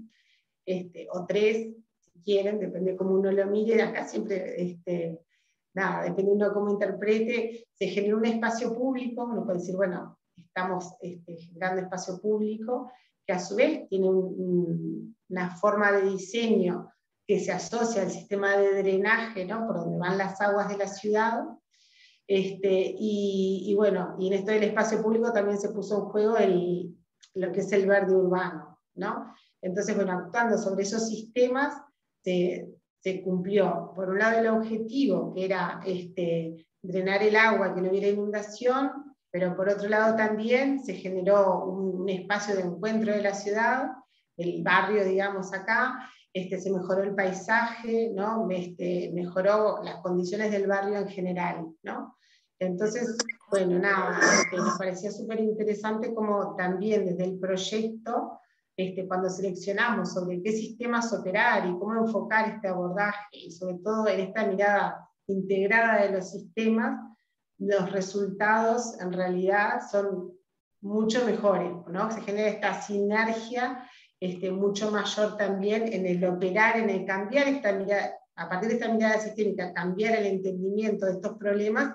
O tres, si quieren, depende de cómo uno lo mire, acá siempre, nada, depende de uno cómo interprete, se genera un espacio público, uno puede decir, bueno, estamos generando espacio público, que a su vez tiene una forma de diseño que se asocia al sistema de drenaje, ¿no? Por donde van las aguas de la ciudad. Y bueno, y en esto del espacio público también se puso en juego lo que es el verde urbano, ¿no? Entonces, bueno, actuando sobre esos sistemas, se cumplió, por un lado, el objetivo, que era drenar el agua, que no hubiera inundación, pero por otro lado también se generó un espacio de encuentro de la ciudad, el barrio, digamos, acá, se mejoró el paisaje, ¿no? Mejoró las condiciones del barrio en general, ¿no? Entonces, bueno, nada, nos parecía súper interesante como también desde el proyecto, cuando seleccionamos sobre qué sistemas operar y cómo enfocar este abordaje, y sobre todo en esta mirada integrada de los sistemas, los resultados en realidad son mucho mejores, ¿no? Se genera esta sinergia mucho mayor también en el operar, en el cambiar esta mirada, a partir de esta mirada sistémica, cambiar el entendimiento de estos problemas,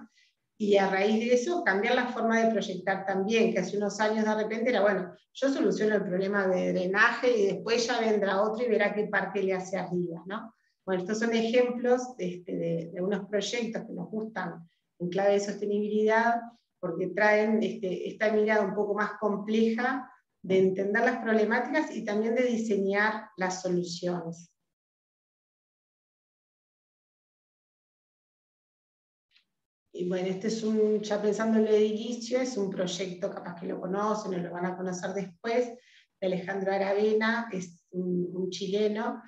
y a raíz de eso cambiar la forma de proyectar también, que hace unos años de repente era, bueno, yo soluciono el problema de drenaje y después ya vendrá otro y verá qué parte le hace arriba, ¿no? Bueno, estos son ejemplos de unos proyectos que nos gustan en clave de sostenibilidad, porque traen esta mirada un poco más compleja de entender las problemáticas y también de diseñar las soluciones. Y bueno, ya pensando en lo edilicio, es un proyecto, capaz que lo conocen o lo van a conocer después, de Alejandro Aravena, es un chileno,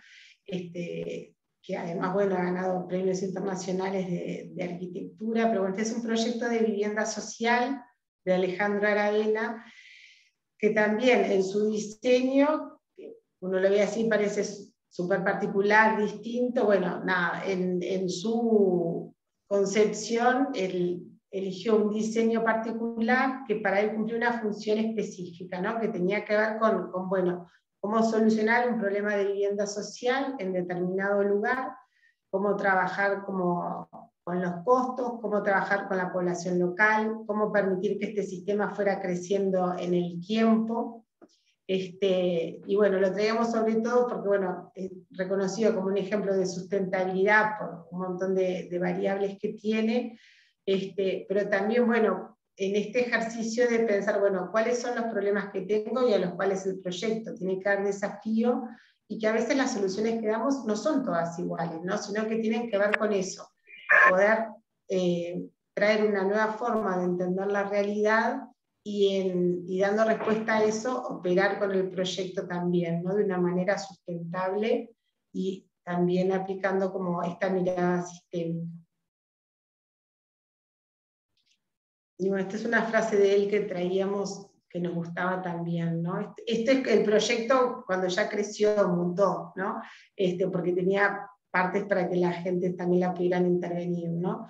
que además, bueno, ha ganado premios internacionales de arquitectura, pero bueno, este es un proyecto de vivienda social de Alejandro Aravena, que también en su diseño, uno lo ve así, parece súper particular, distinto, bueno, nada, en su concepción, él eligió un diseño particular que para él cumplió una función específica, ¿no? Que tenía que ver con, bueno, cómo solucionar un problema de vivienda social en determinado lugar, cómo trabajar con los costos, cómo trabajar con la población local, cómo permitir que este sistema fuera creciendo en el tiempo. Y bueno, lo traíamos sobre todo porque, bueno, es reconocido como un ejemplo de sustentabilidad por un montón de variables que tiene, pero también, bueno, en este ejercicio de pensar, bueno, cuáles son los problemas que tengo y a los cuales el proyecto tiene que dar desafío, y que a veces las soluciones que damos no son todas iguales, ¿no? Sino que tienen que ver con eso, poder traer una nueva forma de entender la realidad y dando respuesta a eso, operar con el proyecto también, ¿no? De una manera sustentable y también aplicando como esta mirada sistémica. Y bueno, esta es una frase de él que traíamos, que nos gustaba también, ¿no? Este es el proyecto cuando ya creció un montón, ¿no? Porque tenía partes para que la gente también la pudieran intervenir, ¿no?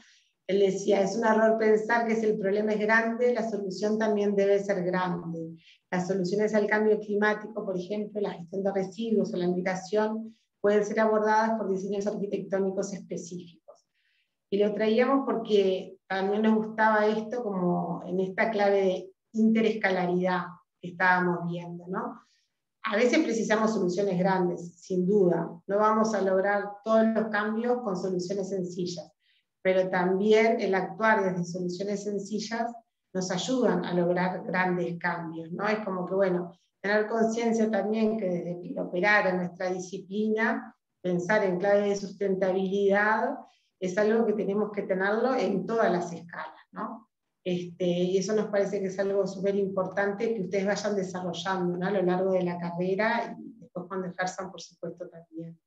Él decía, es un error pensar que si el problema es grande, la solución también debe ser grande. Las soluciones al cambio climático, por ejemplo, la gestión de residuos o la migración, pueden ser abordadas por diseños arquitectónicos específicos. Y lo traíamos porque también nos gustaba esto como en esta clave de interescalaridad que estábamos viendo, ¿no? A veces precisamos soluciones grandes, sin duda. No vamos a lograr todos los cambios con soluciones sencillas, pero también el actuar desde soluciones sencillas nos ayudan a lograr grandes cambios, ¿no? Es como que, bueno, tener conciencia también que desde el operar en nuestra disciplina, pensar en clave de sustentabilidad, es algo que tenemos que tenerlo en todas las escalas, ¿no? Y eso nos parece que es algo súper importante que ustedes vayan desarrollando, ¿no? A lo largo de la carrera y después cuando ejerzan, por supuesto, también.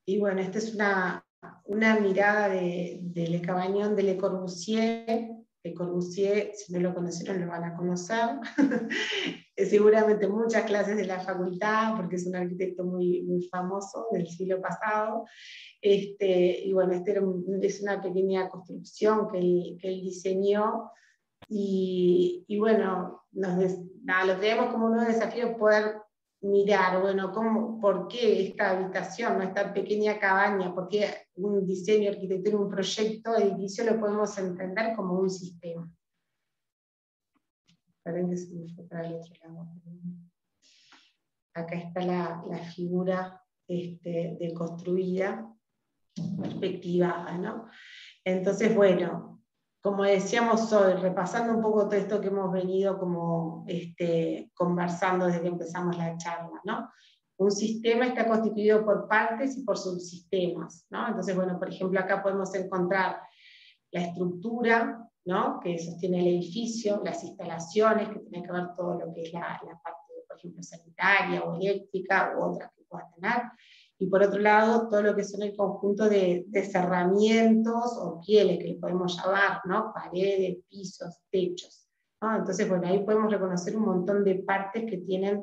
Y bueno, esta es una mirada de Le Cavaignon de Le Corbusier. Le Corbusier, si no lo conocieron, lo van a conocer. Seguramente muchas clases de la facultad, porque es un arquitecto muy, muy famoso del siglo pasado. Y bueno, es una pequeña construcción que él diseñó. Y bueno, lo tenemos como un desafío poder mirar, bueno, por qué esta habitación, ¿no? Esta pequeña cabaña, por qué un diseño arquitectónico, un proyecto de edificio lo podemos entender como un sistema. Esperen que se me fue para el otro lado. Acá está la figura deconstruida, perspectivada, ¿no? Entonces, bueno, como decíamos hoy, repasando un poco todo esto que hemos venido como conversando desde que empezamos la charla, ¿no? Un sistema está constituido por partes y por subsistemas, ¿no? Entonces, bueno, por ejemplo, acá podemos encontrar la estructura, ¿no? Que sostiene el edificio, las instalaciones, que tienen que ver todo lo que es la parte, por ejemplo, sanitaria o eléctrica, u otras que pueda tener. Y por otro lado, todo lo que son el conjunto de cerramientos o pieles, que le podemos llamar, ¿no? Paredes, pisos, techos, ¿no? Entonces, bueno, ahí podemos reconocer un montón de partes que tiene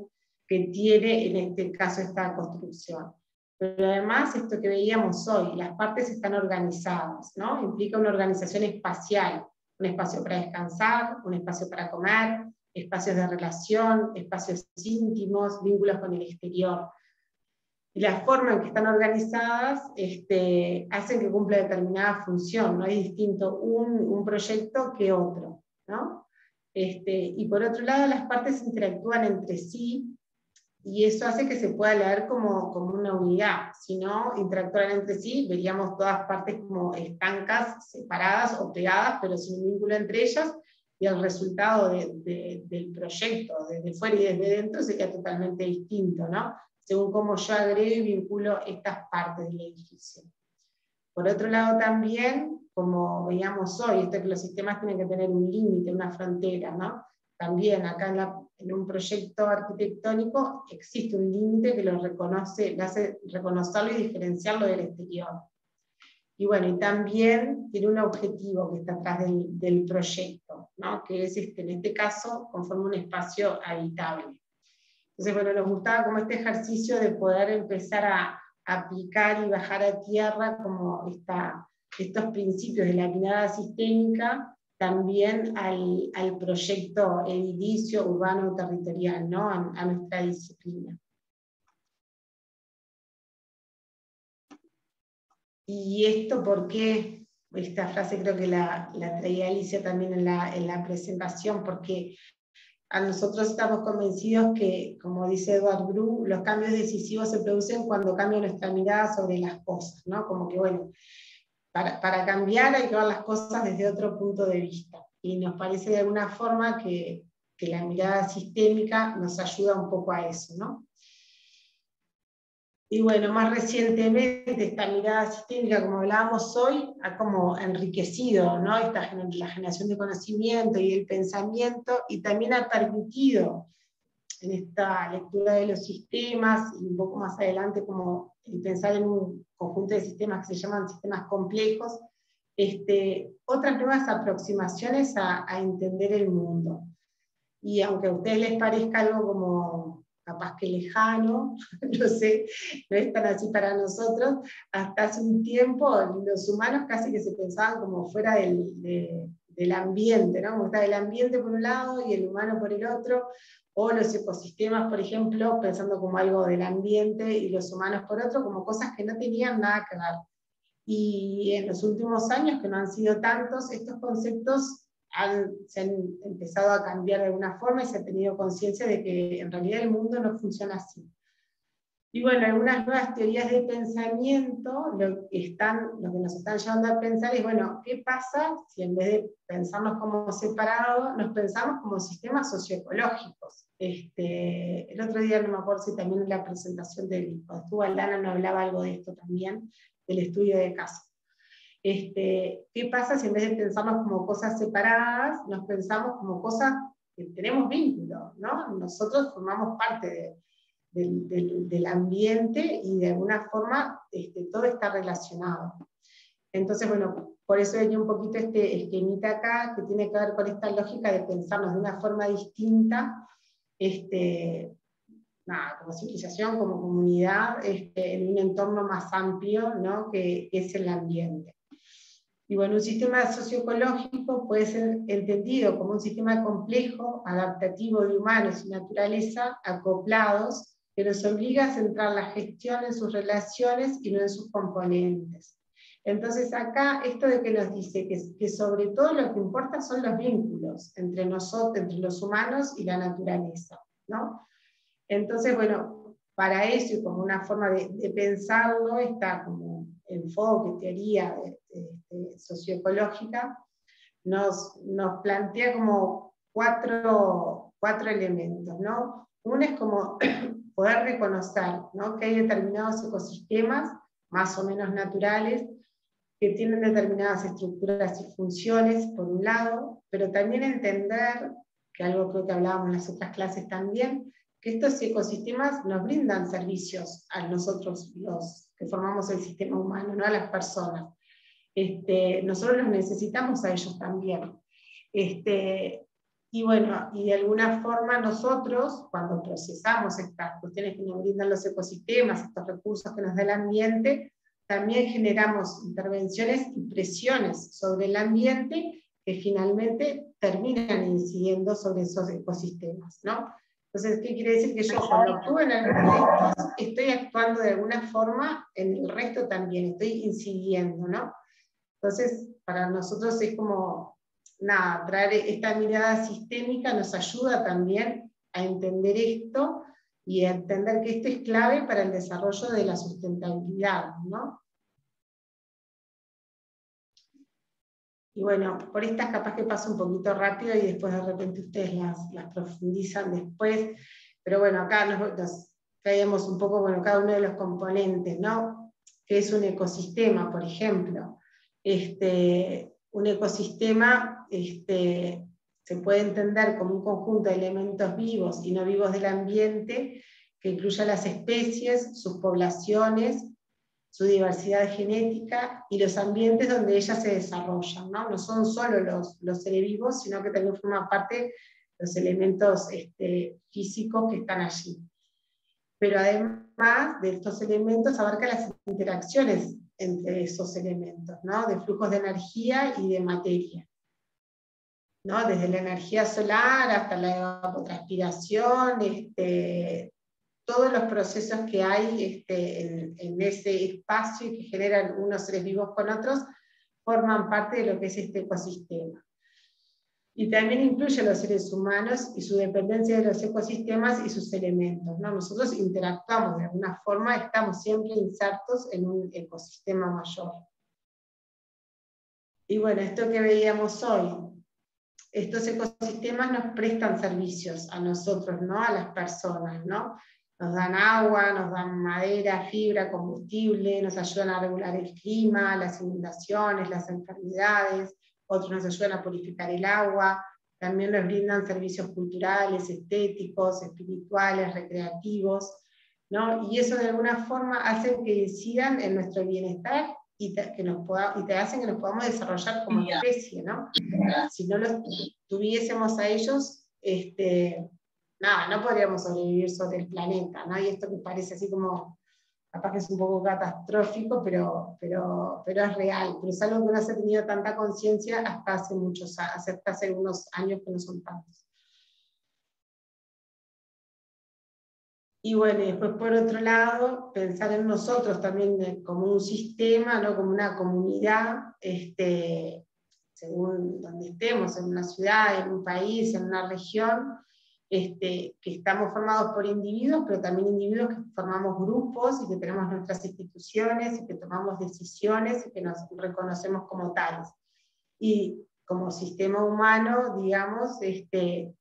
en este caso esta construcción. Pero además, esto que veíamos hoy, las partes están organizadas, ¿no? Implica una organización espacial, un espacio para descansar, un espacio para comer, espacios de relación, espacios íntimos, vínculos con el exterior. Y la forma en que están organizadas hacen que cumpla determinada función, no es distinto un proyecto que otro, ¿no? Y por otro lado, las partes interactúan entre sí, y eso hace que se pueda leer como una unidad. Si no interactuaran entre sí, veríamos todas partes como estancas, separadas o pegadas, pero sin un vínculo entre ellas, y el resultado del proyecto, desde fuera y desde dentro, sería totalmente distinto, ¿no? Según cómo yo agrego y vinculo estas partes del edificio. Por otro lado también, como veíamos hoy, esto que los sistemas tienen que tener un límite, una frontera, ¿no? También acá en un proyecto arquitectónico existe un límite que lo reconoce, le hace reconocerlo y diferenciarlo del exterior. Y bueno, y también tiene un objetivo que está atrás del proyecto, ¿no? Que es en este caso conforma un espacio habitable. Entonces, bueno, nos gustaba como este ejercicio de poder empezar a aplicar y bajar a tierra como estos principios de la mirada sistémica también al proyecto edilicio, urbano, territorial, ¿no? A nuestra disciplina. Y esto, ¿por qué? Esta frase creo que la traía Alicia también en la presentación, porque a nosotros estamos convencidos que, como dice Edward Bru, los cambios decisivos se producen cuando cambia nuestra mirada sobre las cosas, ¿no? Como que, bueno, para cambiar hay que ver las cosas desde otro punto de vista. Y nos parece de alguna forma que la mirada sistémica nos ayuda un poco a eso, ¿no? Y bueno, más recientemente esta mirada sistémica, como hablábamos hoy, ha como enriquecido, ¿no? La generación de conocimiento y el pensamiento, y también ha permitido en esta lectura de los sistemas, y un poco más adelante como el pensar en un conjunto de sistemas que se llaman sistemas complejos, otras nuevas aproximaciones a entender el mundo. Y aunque a ustedes les parezca algo como capaz que lejano, no sé, no es tan así para nosotros, hasta hace un tiempo los humanos casi que se pensaban como fuera del ambiente, ¿no? Como está el ambiente por un lado y el humano por el otro, o los ecosistemas, por ejemplo, pensando como algo del ambiente y los humanos por otro, como cosas que no tenían nada que ver. Y en los últimos años, que no han sido tantos, estos conceptos se han empezado a cambiar de alguna forma y se ha tenido conciencia de que en realidad el mundo no funciona así. Y bueno, algunas nuevas teorías de pensamiento lo que nos están llevando a pensar es, bueno, ¿qué pasa si en vez de pensarnos como separados, nos pensamos como sistemas socioecológicos? El otro día, no me acuerdo si también en la presentación cuando estuvo Aldana no hablaba algo de esto también, del estudio de caso. ¿Qué pasa si en vez de pensarnos como cosas separadas, nos pensamos como cosas que tenemos vínculo, ¿no? Nosotros formamos parte del ambiente y de alguna forma todo está relacionado. Entonces, bueno, por eso venía un poquito este esquemita acá, que tiene que ver con esta lógica de pensarnos de una forma distinta, como civilización, como comunidad, en un entorno más amplio, ¿no? que es el ambiente. Y bueno, un sistema socioecológico puede ser entendido como un sistema complejo, adaptativo de humanos y naturaleza acoplados, que nos obliga a centrar la gestión en sus relaciones y no en sus componentes. Entonces acá esto de que nos dice que sobre todo lo que importa son los vínculos entre nosotros, entre los humanos y la naturaleza, ¿no? Entonces, bueno, para eso y como una forma de pensarlo está como enfoque, teoría socioecológica, nos plantea como cuatro elementos, ¿no? Uno es como poder reconocer, ¿no?, que hay determinados ecosistemas, más o menos naturales, que tienen determinadas estructuras y funciones, por un lado, pero también entender, que algo creo que hablábamos en las otras clases también, que estos ecosistemas nos brindan servicios a nosotros, los que formamos el sistema humano, ¿no?, a las personas. Nosotros los necesitamos a ellos también. Y bueno, y de alguna forma nosotros, cuando procesamos estas cuestiones que nos brindan los ecosistemas, estos recursos que nos da el ambiente, también generamos intervenciones y presiones sobre el ambiente que finalmente terminan incidiendo sobre esos ecosistemas, ¿no? Entonces, ¿qué quiere decir? Que yo cuando actúo en alguno de estos, estoy actuando de alguna forma en el resto también, estoy incidiendo, ¿no? Entonces, para nosotros es como, nada, traer esta mirada sistémica nos ayuda también a entender esto y a entender que esto es clave para el desarrollo de la sustentabilidad, ¿no? Y bueno, por estas capaz que paso un poquito rápido y después de repente ustedes las profundizan después, pero bueno, acá nos traemos un poco, bueno, cada uno de los componentes, ¿no? Que es un ecosistema, por ejemplo. Un ecosistema se puede entender como un conjunto de elementos vivos y no vivos del ambiente que incluya las especies, sus poblaciones, su diversidad genética y los ambientes donde ellas se desarrollan, ¿no? No son solo los seres vivos, sino que también forman parte los elementos físicos que están allí. Pero además de estos elementos abarca las interacciones entre esos elementos, ¿no? De flujos de energía y de materia, ¿no? Desde la energía solar hasta la evapotranspiración, todos los procesos que hay en ese espacio y que generan unos seres vivos con otros, forman parte de lo que es este ecosistema. Y también incluye a los seres humanos y su dependencia de los ecosistemas y sus elementos, ¿no? Nosotros interactuamos de alguna forma, estamos siempre insertos en un ecosistema mayor. Y bueno, esto que veíamos hoy, estos ecosistemas nos prestan servicios a nosotros, ¿no? A las personas, ¿no? Nos dan agua, nos dan madera, fibra, combustible, nos ayudan a regular el clima, las inundaciones, las enfermedades, otros nos ayudan a purificar el agua, también nos brindan servicios culturales, estéticos, espirituales, recreativos, ¿no? Y eso de alguna forma hace que incidan en nuestro bienestar y te hacen que nos podamos desarrollar como especie, ¿no? Si no los tuviésemos a ellos, nada, no podríamos sobrevivir sobre el planeta, ¿no? Y esto que parece así como, capaz que es un poco catastrófico, pero es real, pero es algo que no se ha tenido tanta conciencia hasta hace unos años que no son tantos. Y bueno, y después por otro lado, pensar en nosotros también como un sistema, ¿no? Como una comunidad, según donde estemos, en una ciudad, en un país, en una región, que estamos formados por individuos, pero también individuos que formamos grupos y que tenemos nuestras instituciones y que tomamos decisiones y que nos reconocemos como tales. Y como sistema humano, digamos,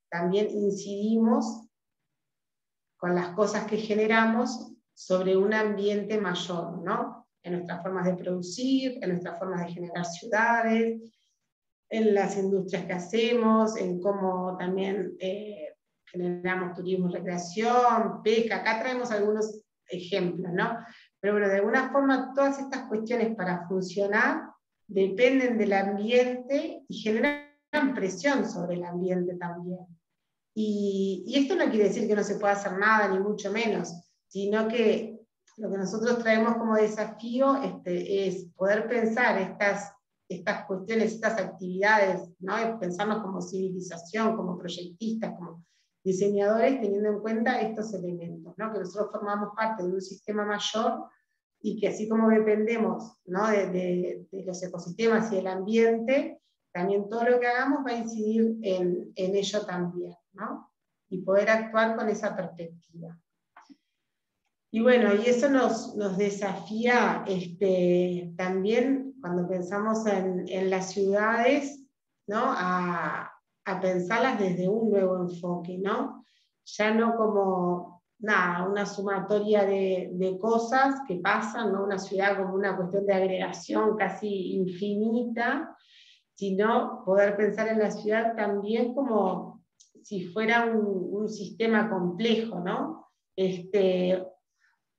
también incidimos con las cosas que generamos sobre un ambiente mayor, ¿no? En nuestras formas de producir, en nuestras formas de generar ciudades, en las industrias que hacemos, en cómo también generamos turismo, recreación, pesca. Acá traemos algunos ejemplos, ¿no? Pero bueno, de alguna forma todas estas cuestiones para funcionar dependen del ambiente y generan presión sobre el ambiente también. Y esto no quiere decir que no se pueda hacer nada, ni mucho menos, sino que lo que nosotros traemos como desafío es poder pensar estas cuestiones, estas actividades, ¿no? Pensarnos como civilización, como proyectistas, como diseñadores, teniendo en cuenta estos elementos, ¿no? Que nosotros formamos parte de un sistema mayor y que así como dependemos, ¿no?, de los ecosistemas y el ambiente, también todo lo que hagamos va a incidir en ello también, ¿no? Y poder actuar con esa perspectiva. Y bueno, y eso nos desafía también cuando pensamos en las ciudades, ¿no?, a pensarlas desde un nuevo enfoque, ¿no? Ya no como nada, una sumatoria de cosas que pasan, ¿no?, una ciudad como una cuestión de agregación casi infinita, sino poder pensar en la ciudad también como si fuera un sistema complejo, ¿no? Que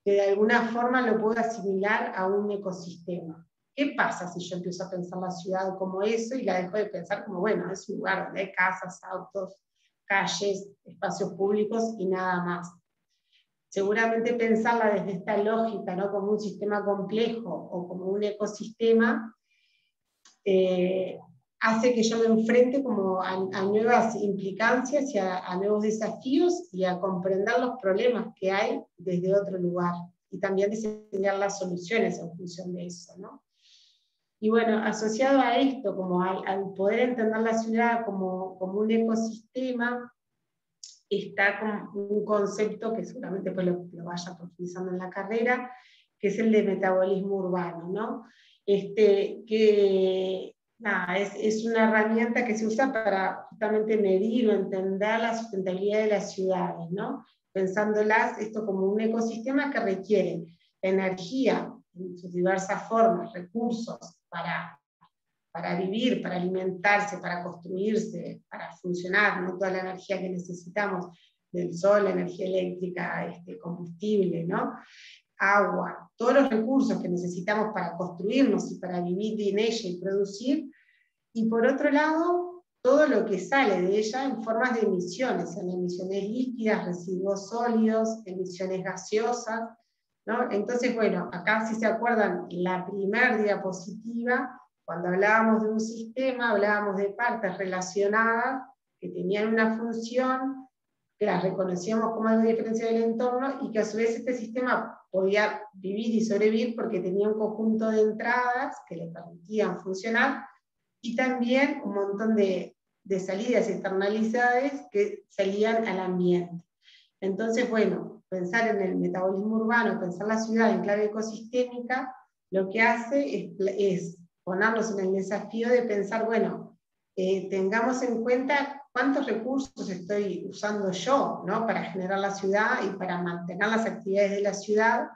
de alguna forma lo puedo asimilar a un ecosistema. ¿Qué pasa si yo empiezo a pensar la ciudad como eso y la dejo de pensar como, bueno, es un lugar donde hay casas, autos, calles, espacios públicos y nada más? Seguramente pensarla desde esta lógica, ¿no?, como un sistema complejo o como un ecosistema, hace que yo me enfrente como a nuevas implicancias y a nuevos desafíos y a comprender los problemas que hay desde otro lugar y también diseñar las soluciones en función de eso, ¿no? Y bueno, asociado a esto, como al poder entender la ciudad como un ecosistema, está como un concepto que seguramente pues lo vaya profundizando en la carrera, que es el de metabolismo urbano, ¿no? Que nada, es una herramienta que se usa para justamente medir o entender la sustentabilidad de las ciudades, ¿no? Pensándolas esto como un ecosistema que requiere energía en sus diversas formas, recursos para vivir, para alimentarse, para construirse, para funcionar, ¿no?, toda la energía que necesitamos del sol, la energía eléctrica, combustible, ¿no?, agua, todos los recursos que necesitamos para construirnos y para vivir en ella y producir, y por otro lado, todo lo que sale de ella en formas de emisiones, en emisiones líquidas, residuos sólidos, emisiones gaseosas, ¿no? Entonces, bueno, acá si se acuerdan, la primera diapositiva, cuando hablábamos de un sistema, hablábamos de partes relacionadas que tenían una función, que las reconocíamos como algo diferencial del entorno, y que a su vez este sistema podía vivir y sobrevivir porque tenía un conjunto de entradas que le permitían funcionar, y también un montón de salidas externalizadas que salían al ambiente. Entonces, bueno, pensar en el metabolismo urbano, pensar la ciudad en clave ecosistémica, lo que hace es ponernos en el desafío de pensar, bueno, tengamos en cuenta cuántos recursos estoy usando yo, ¿no?, para generar la ciudad y para mantener las actividades de la ciudad,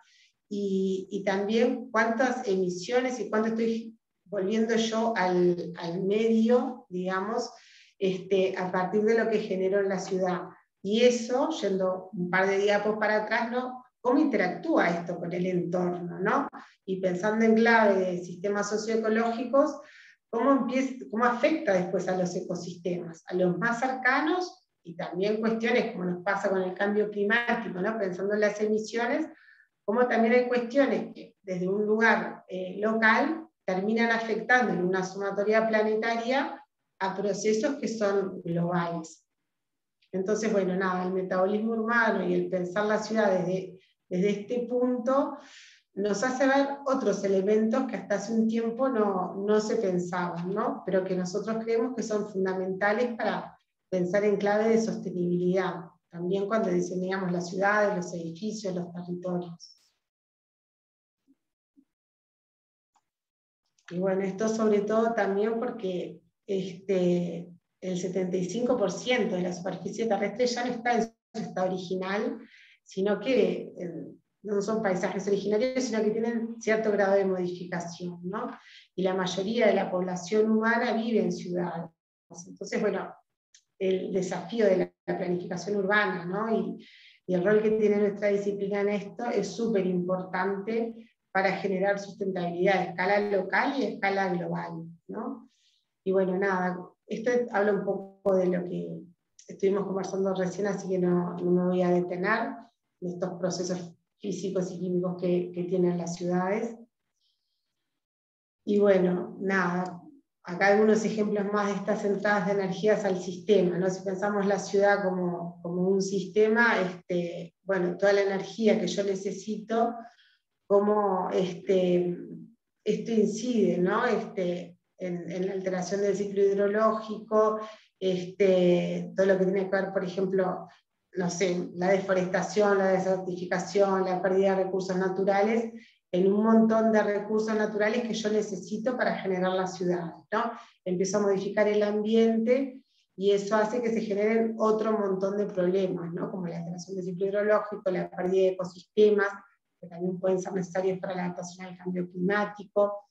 y también cuántas emisiones y cuánto estoy volviendo yo al medio, digamos, a partir de lo que generó en la ciudad. Y eso, yendo un par de diapos para atrás, ¿no?, cómo interactúa esto con el entorno, ¿no? Y pensando en clave de sistemas socioecológicos, cómo afecta después a los ecosistemas, a los más cercanos, y también cuestiones como nos pasa con el cambio climático, ¿no?, pensando en las emisiones, como también hay cuestiones que desde un lugar local terminan afectando en una sumatoria planetaria a procesos que son globales. Entonces, bueno, nada, el metabolismo urbano y el pensar la ciudad desde este punto nos hace ver otros elementos que hasta hace un tiempo no se pensaban, ¿no?, pero que nosotros creemos que son fundamentales para pensar en clave de sostenibilidad, también cuando diseñamos las ciudades, los edificios, los territorios. Y bueno, esto sobre todo también porque el 75% de la superficie terrestre ya no está en su estado original, sino que no son paisajes originarios, sino que tienen cierto grado de modificación, ¿no? Y la mayoría de la población humana vive en ciudades. Entonces, bueno, el desafío de la planificación urbana, ¿no?, y el rol que tiene nuestra disciplina en esto es súper importante para generar sustentabilidad a escala local y a escala global, ¿no? Y bueno, nada, esto habla un poco de lo que estuvimos conversando recién, así que no me voy a detener en estos procesos físicos y químicos que tienen las ciudades. Y bueno, nada, acá algunos ejemplos más de estas entradas de energías al sistema, ¿no? Si pensamos la ciudad como un sistema, bueno, toda la energía que yo necesito cómo esto incide, ¿no? En la alteración del ciclo hidrológico, todo lo que tiene que ver, por ejemplo, no sé, la deforestación, la desertificación, la pérdida de recursos naturales, en un montón de recursos naturales que yo necesito para generar las ciudades, ¿no? Empiezo a modificar el ambiente y eso hace que se generen otro montón de problemas, ¿no? Como la alteración del ciclo hidrológico, la pérdida de ecosistemas, que también pueden ser necesarios para la adaptación al cambio climático,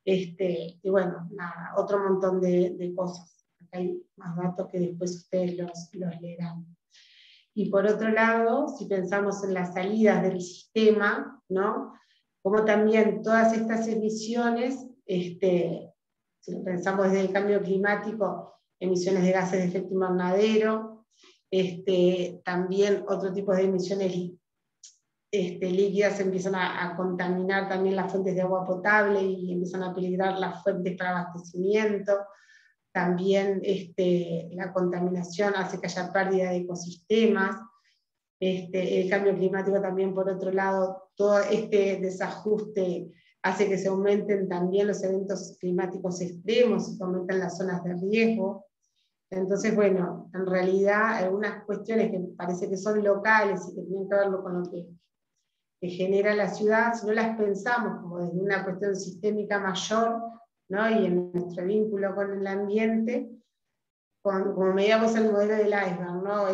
y bueno, nada, otro montón de cosas. Acá hay más datos que después ustedes los leerán. Y por otro lado, si pensamos en las salidas del sistema, ¿no? Como también todas estas emisiones, si lo pensamos desde el cambio climático, emisiones de gases de efecto invernadero, también otro tipo de emisiones líquidas empiezan a contaminar también las fuentes de agua potable y empiezan a peligrar las fuentes para abastecimiento. También la contaminación hace que haya pérdida de ecosistemas. El cambio climático también, por otro lado, todo este desajuste hace que se aumenten también los eventos climáticos extremos y que aumenten las zonas de riesgo. Entonces, bueno, en realidad algunas cuestiones que parece que son locales y que tienen que ver con lo que genera la ciudad, si no las pensamos como desde una cuestión sistémica mayor, ¿no? Y en nuestro vínculo con el ambiente, como medíamos el modelo del iceberg, ¿no?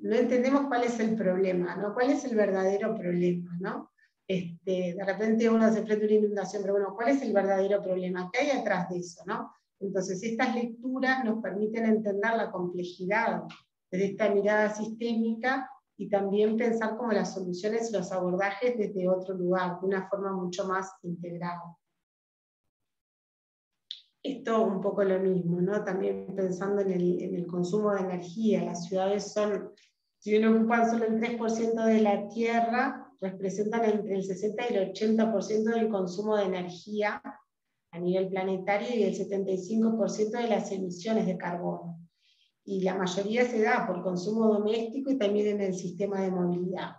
No entendemos cuál es el problema, ¿no? ¿Cuál es el verdadero problema, ¿no? De repente uno se enfrenta a una inundación, pero bueno, ¿cuál es el verdadero problema? ¿Qué hay atrás de eso, no? Entonces, estas lecturas nos permiten entender la complejidad desde esta mirada sistémica y también pensar como las soluciones y los abordajes desde otro lugar, de una forma mucho más integrada. Esto un poco lo mismo, ¿no? También pensando en el consumo de energía. Las ciudades son, si bien ocupan solo el 3% de la tierra, representan entre el 60 y el 80% del consumo de energía a nivel planetario y el 75% de las emisiones de carbono. Y la mayoría se da por consumo doméstico y también en el sistema de movilidad.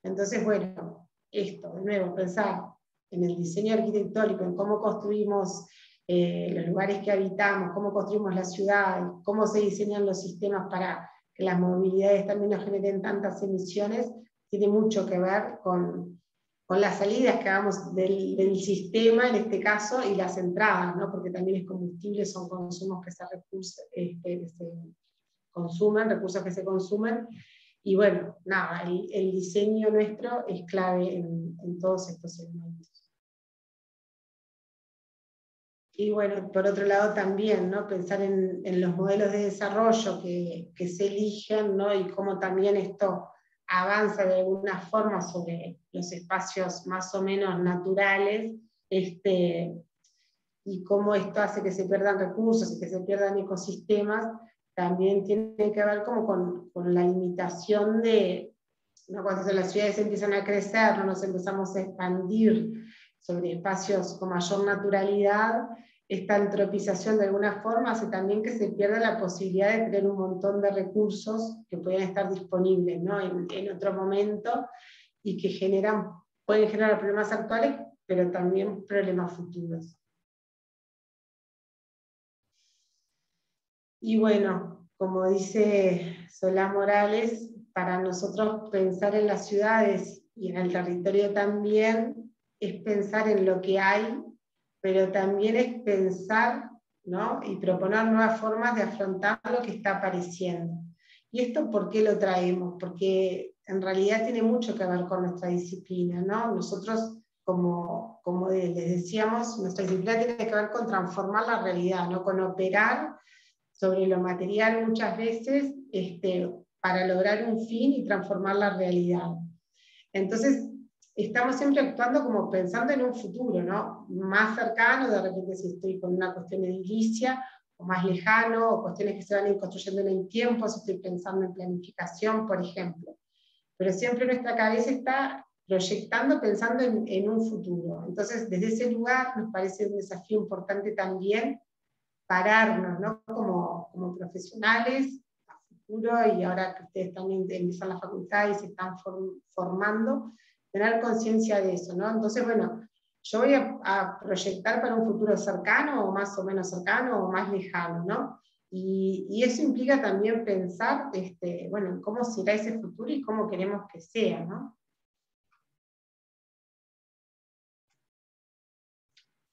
Entonces, bueno, esto, de nuevo, pensar en el diseño arquitectónico, en cómo construimos los lugares que habitamos, cómo construimos la ciudad, cómo se diseñan los sistemas para que las movilidades también no generen tantas emisiones, tiene mucho que ver con las salidas que hagamos del sistema, en este caso, y las entradas, ¿no? Porque también es combustible, son consumos que se consumen, recursos que se consumen, y bueno, nada, el diseño nuestro es clave en todos estos elementos. Y bueno, por otro lado también, ¿no? Pensar en los modelos de desarrollo que se eligen, ¿no? Y cómo también esto avanza de alguna forma sobre los espacios más o menos naturales, y cómo esto hace que se pierdan recursos y que se pierdan ecosistemas, también tiene que ver como con la limitación de, ¿no? Cuando las ciudades empiezan a crecer, ¿no? Nos empezamos a expandir sobre espacios con mayor naturalidad, esta antropización de alguna forma hace también que se pierda la posibilidad de tener un montón de recursos que pueden estar disponibles, ¿no? en otro momento, y que pueden generar problemas actuales, pero también problemas futuros. Y bueno, como dice Solá Morales, para nosotros pensar en las ciudades y en el territorio también es pensar en lo que hay, pero también es pensar, ¿no? Y proponer nuevas formas de afrontar lo que está apareciendo. ¿Y esto por qué lo traemos? Porque en realidad tiene mucho que ver con nuestra disciplina, ¿no? Nosotros, como les decíamos, nuestra disciplina tiene que ver con transformar la realidad, ¿no? Con operar sobre lo material muchas veces para lograr un fin y transformar la realidad. Entonces, estamos siempre actuando como pensando en un futuro, ¿no? Más cercano, de repente si estoy con una cuestión edilicia, o más lejano, o cuestiones que se van a ir construyendo en el tiempo, si estoy pensando en planificación, por ejemplo. Pero siempre nuestra cabeza está proyectando, pensando en un futuro. Entonces, desde ese lugar nos parece un desafío importante también pararnos, ¿no? Como profesionales a futuro, y ahora que ustedes también empiezan la facultad y se están formando, tener conciencia de eso, ¿no? Entonces, bueno, yo voy a proyectar para un futuro cercano, o más o menos cercano, o más lejano, ¿no? Y eso implica también pensar, bueno, en cómo será ese futuro y cómo queremos que sea, ¿no?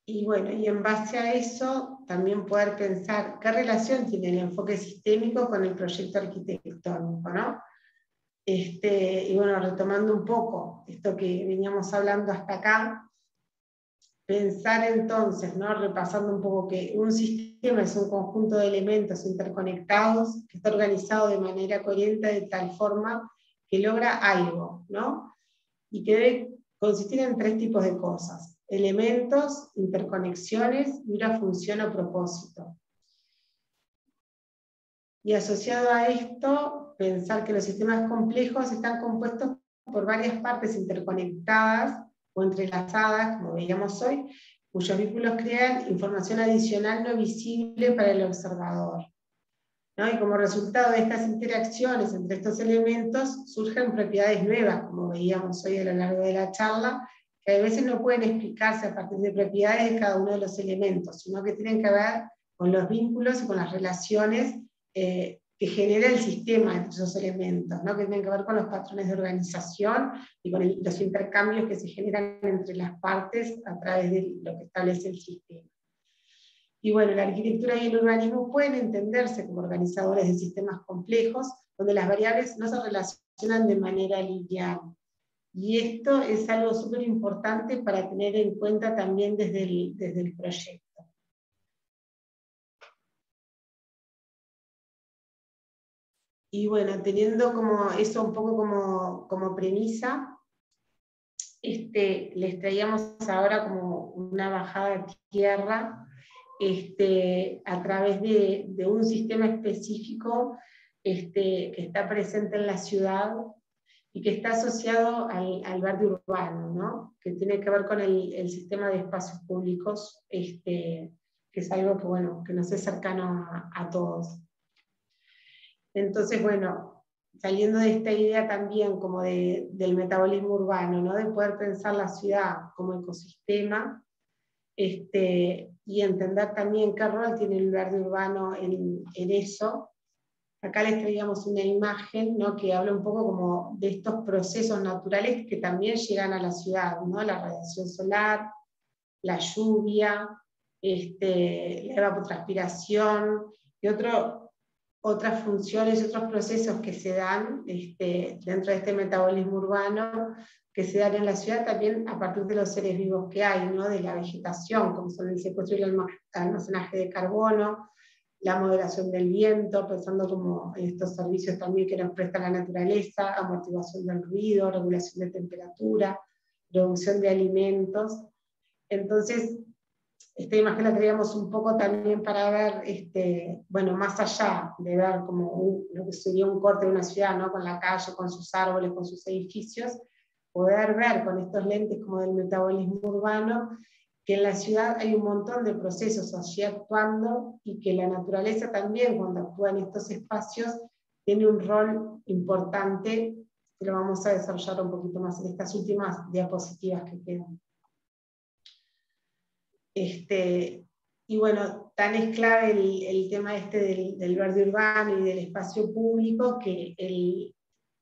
Y bueno, y en base a eso, también poder pensar qué relación tiene el enfoque sistémico con el proyecto arquitectónico, ¿no? Y bueno, retomando un poco esto que veníamos hablando hasta acá, pensar entonces, ¿no? Repasando un poco que un sistema es un conjunto de elementos interconectados que está organizado de manera coherente de tal forma que logra algo, ¿no? Y que debe consistir en 3 tipos de cosas: elementos, interconexiones y una función o propósito. Y asociado a esto, pensar que los sistemas complejos están compuestos por varias partes interconectadas o entrelazadas, como veíamos hoy, cuyos vínculos crean información adicional no visible para el observador, ¿no? Y como resultado de estas interacciones entre estos elementos surgen propiedades nuevas, como veíamos hoy a lo largo de la charla, que a veces no pueden explicarse a partir de propiedades de cada uno de los elementos, sino que tienen que ver con los vínculos y con las relaciones que genera el sistema entre esos elementos, ¿no? Que tienen que ver con los patrones de organización y con los intercambios que se generan entre las partes a través de lo que establece el sistema. Y bueno, la arquitectura y el urbanismo pueden entenderse como organizadores de sistemas complejos, donde las variables no se relacionan de manera lineal. Y esto es algo súper importante para tener en cuenta también desde el proyecto. Y bueno, teniendo como eso un poco como premisa, les traíamos ahora como una bajada de tierra a través de un sistema específico que está presente en la ciudad y que está asociado al barrio urbano, ¿no? Que tiene que ver con el sistema de espacios públicos, que es algo que, bueno, que nos es cercano a todos. Entonces, bueno, saliendo de esta idea también como del metabolismo urbano, ¿no? De poder pensar la ciudad como ecosistema, y entender también qué rol tiene el barrio urbano en eso. Acá les traíamos una imagen, ¿no? Que habla un poco como de estos procesos naturales que también llegan a la ciudad, ¿no? La radiación solar, la lluvia, la evapotranspiración y otras funciones, otros procesos que se dan dentro de este metabolismo urbano, que se dan en la ciudad también a partir de los seres vivos que hay, ¿no? De la vegetación, como son el secuestro y el almacenaje de carbono, la moderación del viento, pensando como en estos servicios también que nos presta la naturaleza, amortiguación del ruido, regulación de temperatura, producción de alimentos. Entonces, esta imagen la traíamos un poco también para ver, bueno, más allá de ver como lo que sería un corte de una ciudad, ¿no? Con la calle, con sus árboles, con sus edificios, poder ver con estos lentes como del metabolismo urbano, que en la ciudad hay un montón de procesos allí actuando y que la naturaleza también, cuando actúa en estos espacios, tiene un rol importante, que lo vamos a desarrollar un poquito más en estas últimas diapositivas que quedan. Y bueno, tan es clave el tema del verde urbano y del espacio público que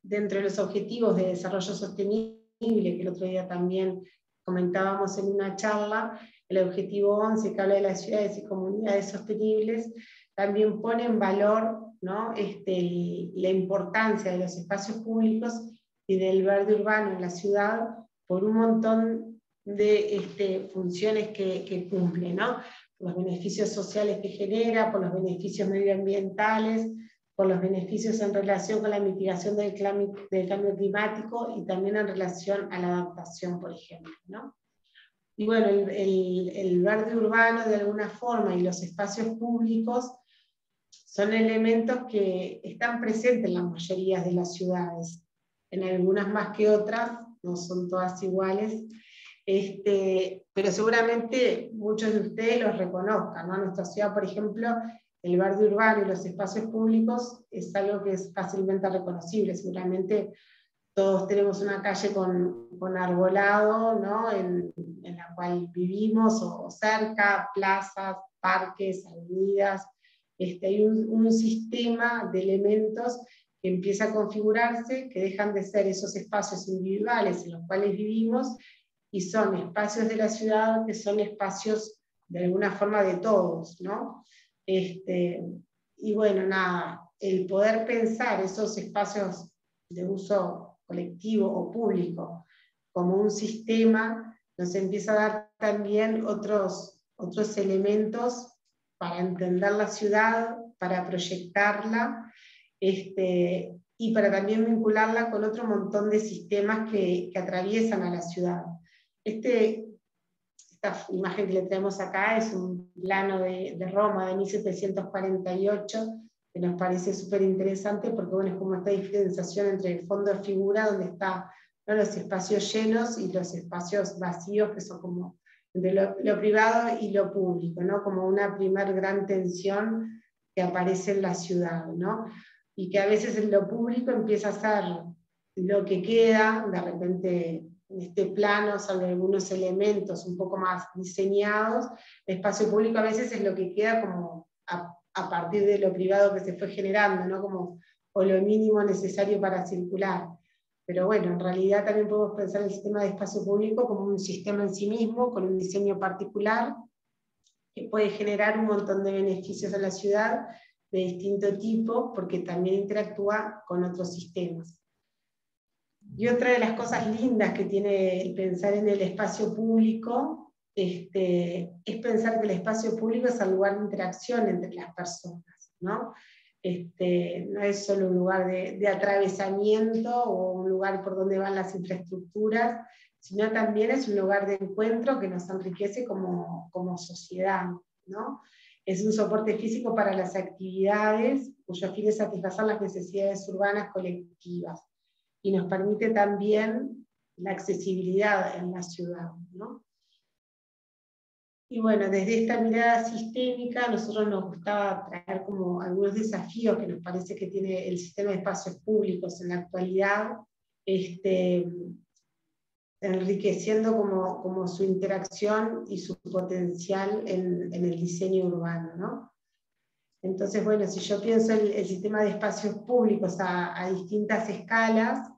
dentro de los objetivos de desarrollo sostenible, que el otro día también comentábamos en una charla, el objetivo 11 que habla de las ciudades y comunidades sostenibles, también pone en valor, ¿no? La importancia de los espacios públicos y del verde urbano en la ciudad por un montón de funciones que cumple, ¿no? Por los beneficios sociales que genera, por los beneficios medioambientales, por los beneficios en relación con la mitigación del cambio climático y también en relación a la adaptación, por ejemplo, ¿no? Y bueno, el verde urbano de alguna forma y los espacios públicos son elementos que están presentes en las mayorías de las ciudades, en algunas más que otras, no son todas iguales, pero seguramente muchos de ustedes los reconozcan, ¿no? En nuestra ciudad, por ejemplo, el verde urbano y los espacios públicos es algo que es fácilmente reconocible. Seguramente todos tenemos una calle con arbolado, ¿no? en la cual vivimos, o cerca, plazas, parques, avenidas. Hay un sistema de elementos que empieza a configurarse, que dejan de ser esos espacios individuales en los cuales vivimos, y son espacios de la ciudad que son espacios de alguna forma de todos, ¿no? Y bueno, nada, el poder pensar esos espacios de uso colectivo o público como un sistema, nos empieza a dar también otros elementos para entender la ciudad, para proyectarla, y para también vincularla con otro montón de sistemas que atraviesan a la ciudad. Esta imagen que le tenemos acá es un plano de Roma de 1748, que nos parece súper interesante porque bueno, es como esta diferenciación entre el fondo de figura, donde están, ¿no?, los espacios llenos y los espacios vacíos, que son como entre lo privado y lo público, ¿no? Como una primer gran tensión que aparece en la ciudad, ¿no? Y que a veces en lo público empieza a ser lo que queda, de repente en este plano, sobre algunos elementos un poco más diseñados. El espacio público a veces es lo que queda como a partir de lo privado que se fue generando, ¿no? Como, o lo mínimo necesario para circular. Pero bueno, en realidad también podemos pensar el sistema de espacio público como un sistema en sí mismo, con un diseño particular, que puede generar un montón de beneficios a la ciudad de distinto tipo, porque también interactúa con otros sistemas. Y otra de las cosas lindas que tiene el pensar en el espacio público es pensar que el espacio público es el lugar de interacción entre las personas, ¿no? No es solo un lugar de atravesamiento o un lugar por donde van las infraestructuras, sino también es un lugar de encuentro que nos enriquece como sociedad, ¿no? Es un soporte físico para las actividades cuyo fin es satisfacer las necesidades urbanas colectivas, y nos permite también la accesibilidad en la ciudad, ¿no? Y bueno, desde esta mirada sistémica, a nosotros nos gustaba traer como algunos desafíos que nos parece que tiene el sistema de espacios públicos en la actualidad, enriqueciendo como su interacción y su potencial en el diseño urbano, ¿no? Entonces, bueno, si yo pienso el sistema de espacios públicos a distintas escalas,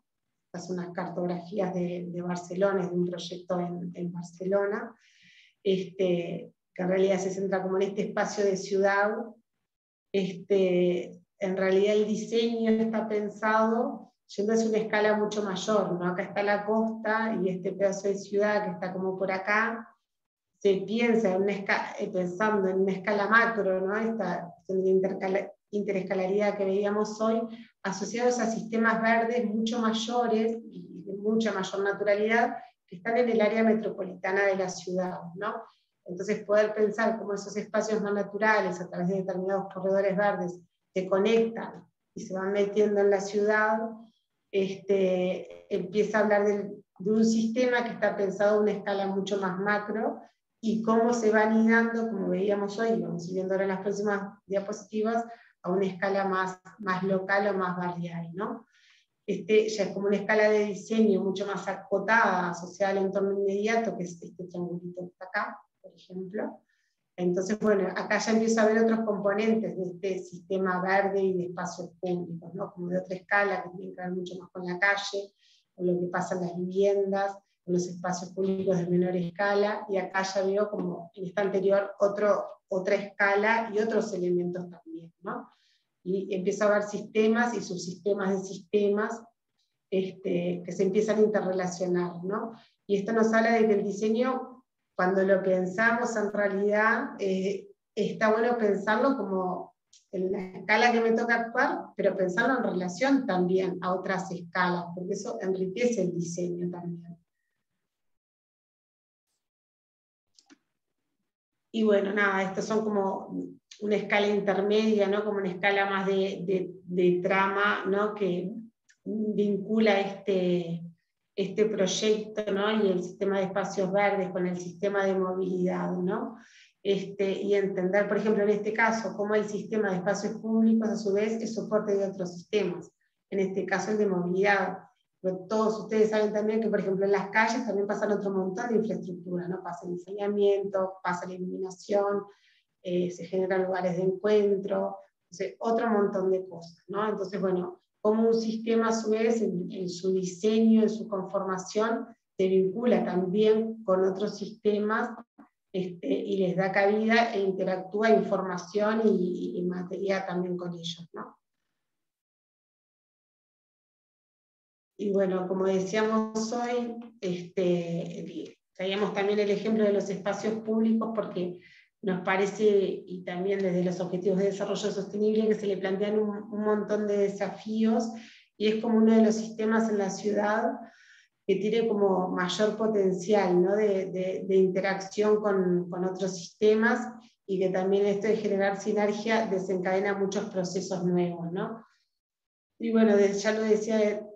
estas son unas cartografías de Barcelona, es de un proyecto en Barcelona, que en realidad se centra como en este espacio de ciudad. En realidad el diseño está pensado yendo hacia una escala mucho mayor, ¿no? Acá está la costa y este pedazo de ciudad que está como por acá, se piensa pensando en una escala macro, ¿no? Esta interescalaridad que veíamos hoy, asociados a sistemas verdes mucho mayores y de mucha mayor naturalidad, que están en el área metropolitana de la ciudad, ¿no? Entonces poder pensar cómo esos espacios no naturales, a través de determinados corredores verdes, se conectan y se van metiendo en la ciudad, empieza a hablar de un sistema que está pensado a una escala mucho más macro, y cómo se va anidando, como veíamos hoy, vamos viendo ahora en las próximas diapositivas, a una escala más local o más barrial, ¿no? Ya es como una escala de diseño mucho más acotada, asociada al entorno inmediato, que es este triangulito que está acá, por ejemplo. Entonces, bueno, acá ya empieza a haber otros componentes de este sistema verde y de espacios públicos, ¿no? Como de otra escala, que tiene que ver mucho más con la calle, con lo que pasa en las viviendas, en los espacios públicos de menor escala, y acá ya veo como en esta anterior otra escala y otros elementos también, ¿no? Y empieza a haber sistemas y subsistemas de sistemas que se empiezan a interrelacionar, ¿no? Y esto nos habla de que el diseño, cuando lo pensamos en realidad, está bueno pensarlo como en la escala que me toca actuar, pero pensarlo en relación también a otras escalas, porque eso enriquece el diseño también. Y bueno, nada, estos son como una escala intermedia, ¿no? Como una escala más de trama, ¿no? Que vincula este proyecto, ¿no? Y el sistema de espacios verdes con el sistema de movilidad, ¿no? Y entender, por ejemplo, en este caso, cómo el sistema de espacios públicos a su vez es soporte de otros sistemas, en este caso el de movilidad. pero todos ustedes saben también que, por ejemplo, en las calles también pasan otro montón de infraestructura, ¿no? Pasa el saneamiento, pasa la iluminación, se generan lugares de encuentro, entonces, otro montón de cosas, ¿no? Entonces, bueno, como un sistema a su vez, en su diseño, en su conformación, se vincula también con otros sistemas y les da cabida e interactúa información y materia también con ellos, ¿no? Y bueno, como decíamos hoy, traíamos también el ejemplo de los espacios públicos porque nos parece, y también desde los Objetivos de Desarrollo Sostenible, que se le plantean un montón de desafíos, y es como uno de los sistemas en la ciudad que tiene como mayor potencial, ¿no? de interacción con otros sistemas, y que también esto de generar sinergia desencadena muchos procesos nuevos, ¿no? Y bueno, ya lo decía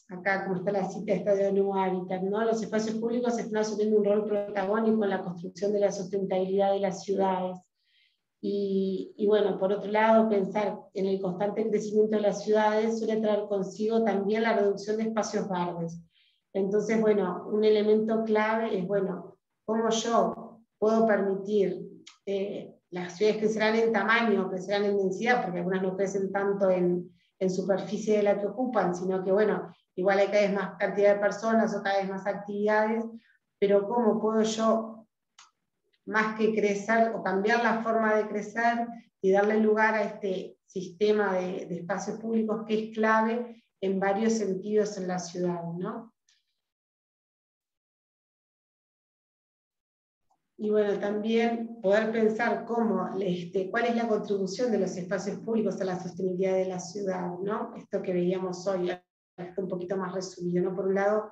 acá, como está la cita esta de ONU Habitat, ¿no? Los espacios públicos están asumiendo un rol protagónico en la construcción de la sustentabilidad de las ciudades. Y bueno, por otro lado, pensar en el constante crecimiento de las ciudades suele traer consigo también la reducción de espacios verdes. Entonces, bueno, un elemento clave es, bueno, cómo yo puedo permitir las ciudades crecerán en tamaño, crecerán en densidad, porque algunas no crecen tanto en superficie de la que ocupan, sino que, bueno, igual hay cada vez más cantidad de personas o cada vez más actividades, pero cómo puedo yo, más que crecer o cambiar la forma de crecer y darle lugar a este sistema de espacios públicos que es clave en varios sentidos en la ciudad, ¿no? Y bueno, también poder pensar cómo, cuál es la contribución de los espacios públicos a la sostenibilidad de la ciudad, ¿no? Esto que veíamos hoy, un poquito más resumido, ¿no? Por un lado,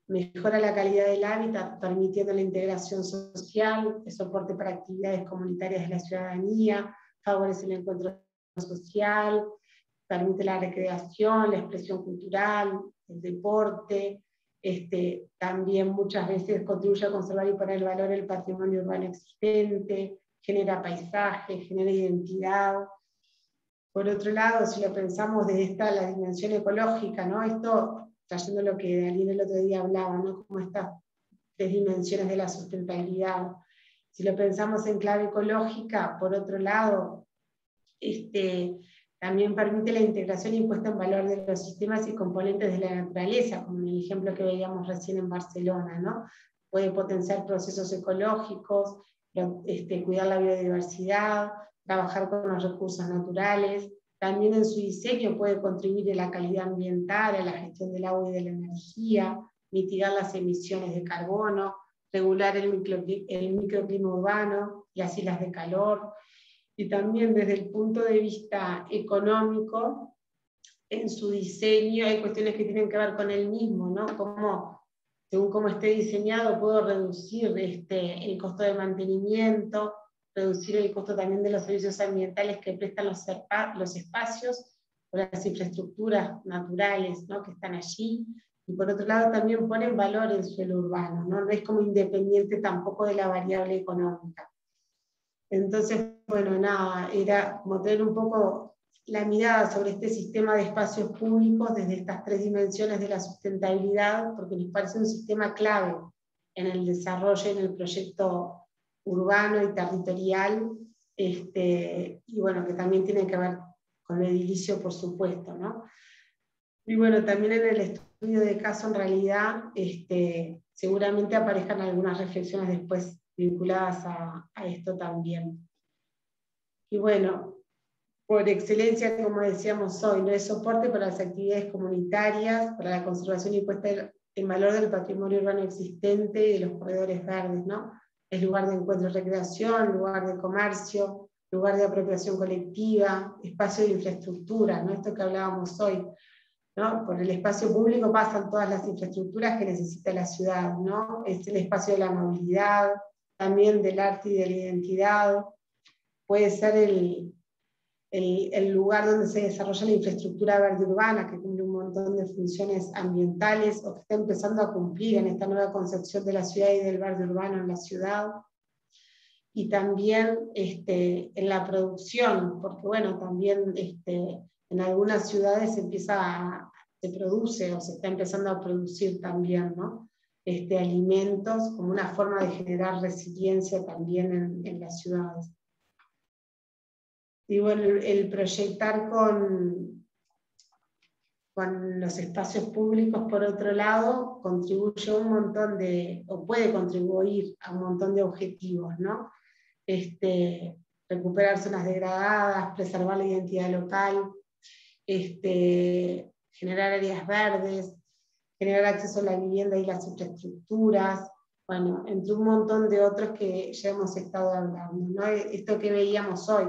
mejora la calidad del hábitat, permitiendo la integración social, el soporte para actividades comunitarias de la ciudadanía, favorece el encuentro social, permite la recreación, la expresión cultural, el deporte, también muchas veces contribuye a conservar y poner en valor el patrimonio urbano existente, genera paisaje, genera identidad. Por otro lado, si lo pensamos desde la dimensión ecológica, ¿no? Esto, trayendo lo que Daniel el otro día hablaba, ¿no? Como estas tres dimensiones de la sustentabilidad. Si lo pensamos en clave ecológica, por otro lado, también permite la integración y puesta en valor de los sistemas y componentes de la naturaleza, como en el ejemplo que veíamos recién en Barcelona, ¿no? Puede potenciar procesos ecológicos, cuidar la biodiversidad, trabajar con los recursos naturales. También en su diseño puede contribuir a la calidad ambiental, a la gestión del agua y de la energía, mitigar las emisiones de carbono, regular el microclima urbano, las islas de calor. Y también desde el punto de vista económico, en su diseño hay cuestiones que tienen que ver con el mismo, ¿no? Cómo, según cómo esté diseñado, puedo reducir el costo de mantenimiento, reducir el costo también de los servicios ambientales que prestan los espacios o las infraestructuras naturales, ¿no? Que están allí. Y por otro lado también pone en valor el suelo urbano, ¿no? No es como independiente tampoco de la variable económica. Entonces, bueno, nada, era como tener un poco la mirada sobre este sistema de espacios públicos desde estas tres dimensiones de la sustentabilidad, porque nos parece un sistema clave en el desarrollo, en el proyecto urbano y territorial, y bueno, que también tiene que ver con el edilicio, por supuesto, ¿no? Y bueno, también en el estudio de caso, en realidad, seguramente aparezcan algunas reflexiones después vinculadas a esto también. Y bueno, por excelencia, como decíamos hoy, no es soporte para las actividades comunitarias, para la conservación y puesta en valor del patrimonio urbano existente y de los corredores verdes, ¿no? Es lugar de encuentro y recreación, lugar de comercio, lugar de apropiación colectiva, espacio de infraestructura, ¿no? Esto que hablábamos hoy, ¿no? Por el espacio público pasan todas las infraestructuras que necesita la ciudad, ¿no? Es el espacio de la movilidad, también del arte y de la identidad, puede ser el lugar donde se desarrolla la infraestructura verde urbana, que cumple un montón de funciones ambientales, o que está empezando a cumplir en esta nueva concepción de la ciudad y del verde urbano en la ciudad. Y también en la producción, porque bueno, también en algunas ciudades se produce o se está empezando a producir también, ¿no? Alimentos como una forma de generar resiliencia también en las ciudades. Y bueno, el proyectar con los espacios públicos, por otro lado, contribuye un montón o puede contribuir a un montón de objetivos, ¿no? Recuperar zonas degradadas, preservar la identidad local, generar áreas verdes, generar acceso a la vivienda y las infraestructuras, bueno, entre un montón de otros que ya hemos estado hablando, ¿no? Esto que veíamos hoy,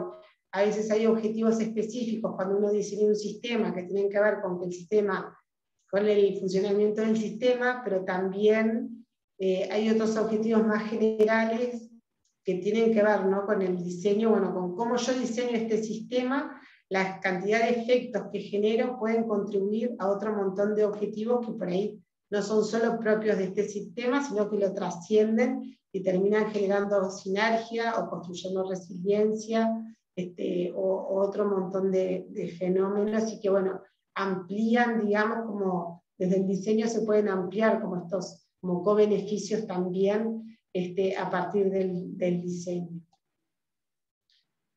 a veces hay objetivos específicos cuando uno diseña un sistema que tienen que ver con el funcionamiento del sistema, pero también hay otros objetivos más generales que tienen que ver, ¿no?, con el diseño, bueno, con cómo yo diseño este sistema, la cantidad de efectos que genero pueden contribuir a otro montón de objetivos que por ahí no son solo propios de este sistema, sino que lo trascienden y terminan generando sinergia o construyendo resiliencia, o otro montón de fenómenos, y que bueno, amplían, digamos, como desde el diseño se pueden ampliar como estos como co-beneficios también a partir del diseño.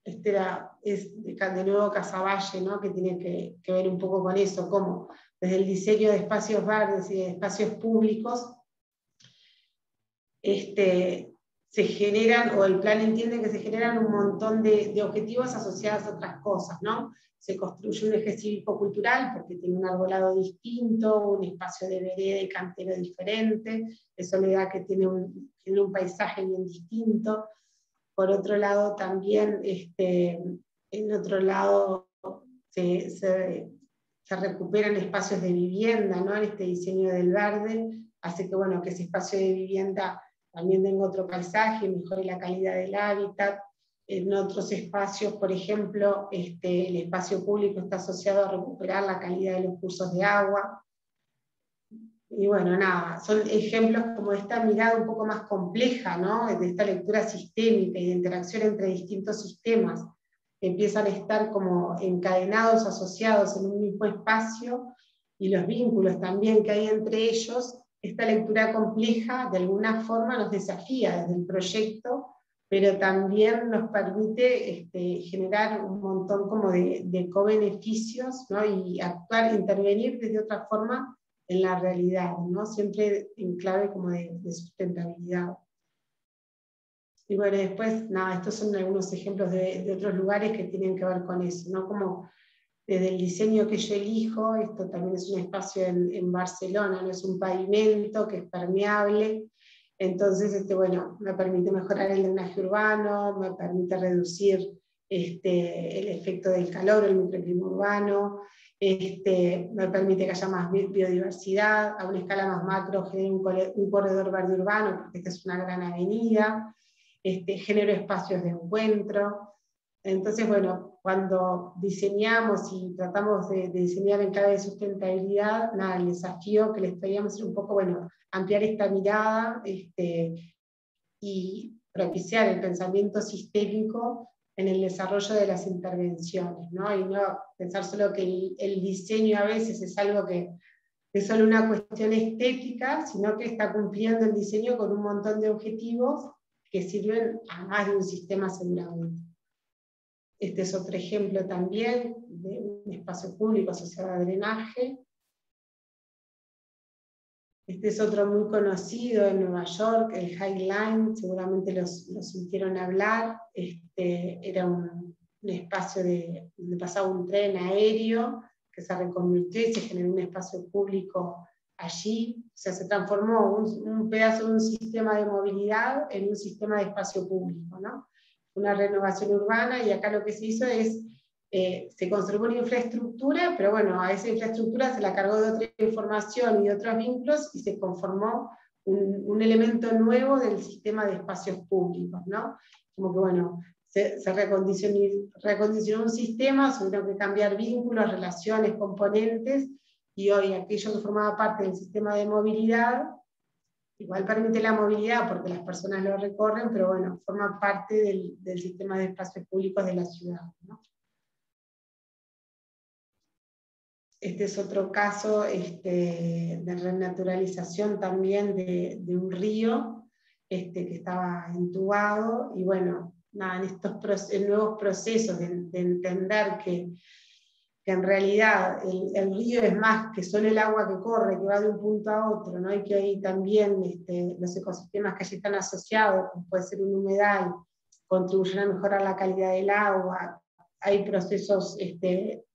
Es de nuevo Casavalle, ¿no?, que tiene que ver un poco con eso, como desde el diseño de espacios verdes y de espacios públicos, se generan, o el plan entiende que se generan un montón de objetivos asociados a otras cosas, ¿no? Se construye un eje cívico-cultural porque tiene un arbolado distinto, un espacio de vereda y cantero diferente, eso le da que tiene un paisaje bien distinto. Por otro lado, también, en otro lado, se recuperan espacios de vivienda, ¿no?, en este diseño del verde, hace que, bueno, que ese espacio de vivienda también tenga otro paisaje, mejore la calidad del hábitat. En otros espacios, por ejemplo, el espacio público está asociado a recuperar la calidad de los cursos de agua. Y bueno, nada, son ejemplos como esta mirada un poco más compleja, ¿no?, de esta lectura sistémica y de interacción entre distintos sistemas, que empiezan a estar como encadenados, asociados en un mismo espacio, y los vínculos también que hay entre ellos. Esta lectura compleja de alguna forma nos desafía desde el proyecto, pero también nos permite generar un montón como de co-beneficios, ¿no?, y actuar, intervenir desde otra forma en la realidad, ¿no?, siempre en clave como de sustentabilidad. Y bueno, después, nada, estos son algunos ejemplos de otros lugares que tienen que ver con eso, ¿no? Como desde el diseño que yo elijo, esto también es un espacio en Barcelona, no es un pavimento que es permeable, entonces, bueno, me permite mejorar el drenaje urbano, me permite reducir el efecto del calor, el microclima urbano, me permite que haya más biodiversidad, a una escala más macro genero un corredor verde urbano, porque esta es una gran avenida, genero espacios de encuentro. Entonces, bueno, cuando diseñamos y tratamos de diseñar en clave de sustentabilidad, nada, el desafío que les pedíamos era un poco, bueno, ampliar esta mirada y propiciar el pensamiento sistémico en el desarrollo de las intervenciones, ¿no? Y no pensar solo que el diseño a veces es algo que es solo una cuestión estética, sino que está cumpliendo el diseño con un montón de objetivos que sirven a más de un sistema seguramente. Este es otro ejemplo también de un espacio público asociado a drenaje. Este es otro muy conocido en Nueva York, el High Line, seguramente los sintieron hablar. Era un espacio donde pasaba un tren aéreo que se reconvirtió y se generó un espacio público allí. O sea, se transformó un pedazo de un sistema de movilidad en un sistema de espacio público, ¿no? Una renovación urbana, y acá lo que se hizo es, se construyó una infraestructura, pero bueno, a esa infraestructura se la cargó de otra información y de otros vínculos, y se conformó un elemento nuevo del sistema de espacios públicos, ¿no? Como que bueno, se recondicionó un sistema, se tuvieron que cambiar vínculos, relaciones, componentes, y hoy aquello que formaba parte del sistema de movilidad, igual permite la movilidad porque las personas lo recorren, pero bueno, forma parte del sistema de espacios públicos de la ciudad, ¿no? Este es otro caso de renaturalización también de un río que estaba entubado, y bueno, nada, en estos nuevos procesos de entender que en realidad el río es más que solo el agua que corre, que va de un punto a otro, ¿no? Y que hay también los ecosistemas que allí están asociados, como puede ser un humedal, contribuyen a mejorar la calidad del agua. Hay procesos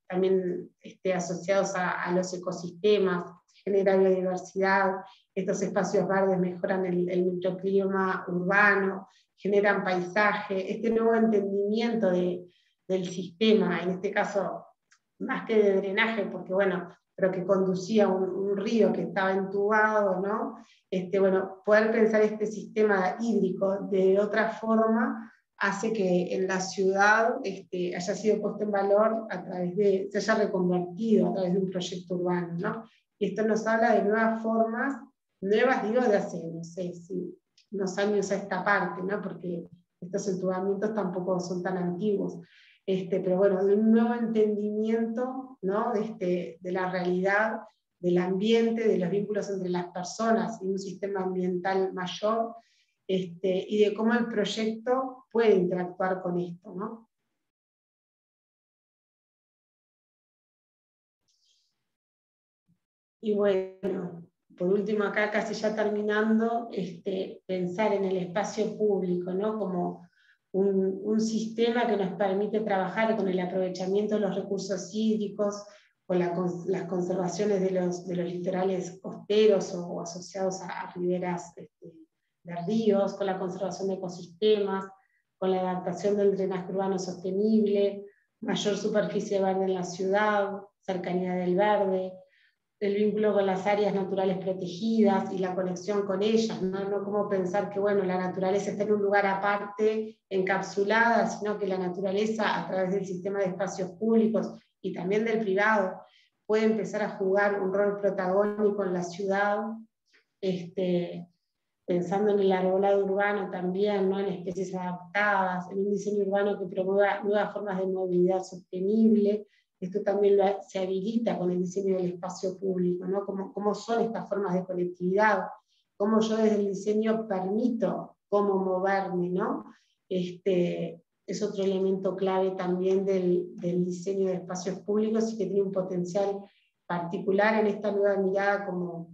también asociados a los ecosistemas, genera biodiversidad, estos espacios verdes mejoran el microclima urbano, generan paisaje, este nuevo entendimiento del sistema, en este caso más que de drenaje, porque bueno, pero que conducía un río que estaba entubado, ¿no? Bueno, poder pensar este sistema hídrico de otra forma hace que en la ciudad haya sido puesto en valor a través se haya reconvertido a través de un proyecto urbano, ¿no? Y esto nos habla de nuevas formas, nuevas digo de hace, no sé, si unos años a esta parte, ¿no? Porque estos entubamientos tampoco son tan antiguos. Pero bueno, de un nuevo entendimiento, ¿no? de la realidad, del ambiente, de los vínculos entre las personas y un sistema ambiental mayor, y de cómo el proyecto puede interactuar con esto, ¿no? Y bueno, por último acá casi ya terminando, pensar en el espacio público, ¿no? Como un sistema que nos permite trabajar con el aprovechamiento de los recursos hídricos, con las conservaciones de los litorales costeros o asociados a riberas de ríos, con la conservación de ecosistemas, con la adaptación del drenaje urbano sostenible, mayor superficie verde en la ciudad, cercanía del verde, el vínculo con las áreas naturales protegidas y la conexión con ellas, ¿no? No como pensar que bueno, la naturaleza está en un lugar aparte, encapsulada, sino que la naturaleza a través del sistema de espacios públicos y también del privado puede empezar a jugar un rol protagónico en la ciudad, pensando en el arbolado urbano también, ¿no? En especies adaptadas, en un diseño urbano que promueva nuevas formas de movilidad sostenible. Esto también se habilita con el diseño del espacio público, ¿no? Cómo son estas formas de conectividad, cómo yo desde el diseño permito cómo moverme, ¿no? Es otro elemento clave también del diseño de espacios públicos y que tiene un potencial particular en esta nueva mirada como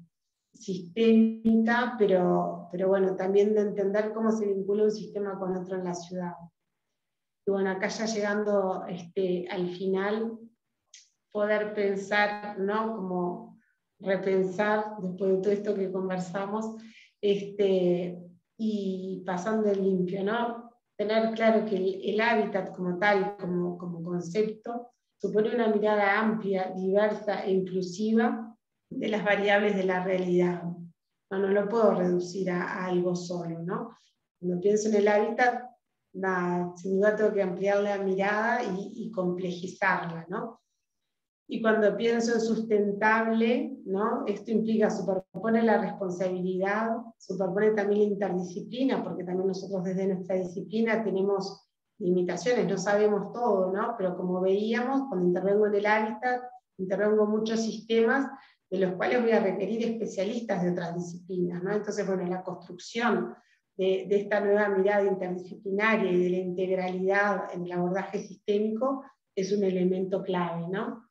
sistémica, pero bueno, también de entender cómo se vincula un sistema con otro en la ciudad. Y bueno, acá ya llegando al final, poder pensar, ¿no? Como repensar, después de todo esto que conversamos, y pasando en limpio, ¿no? Tener claro que el hábitat como tal, como concepto, supone una mirada amplia, diversa e inclusiva de las variables de la realidad. No lo puedo reducir a algo solo, ¿no? Cuando pienso en el hábitat, sin duda tengo que ampliar la mirada y complejizarla, ¿no? Y cuando pienso en sustentable, ¿no? Esto implica, superpone la responsabilidad, superpone también la interdisciplina, porque también nosotros desde nuestra disciplina tenemos limitaciones, no sabemos todo, ¿no? Pero como veíamos, cuando intervengo en el hábitat, intervengo en muchos sistemas de los cuales voy a requerir especialistas de otras disciplinas, ¿no? Entonces, bueno, la construcción de esta nueva mirada interdisciplinaria y de la integralidad en el abordaje sistémico es un elemento clave, ¿no?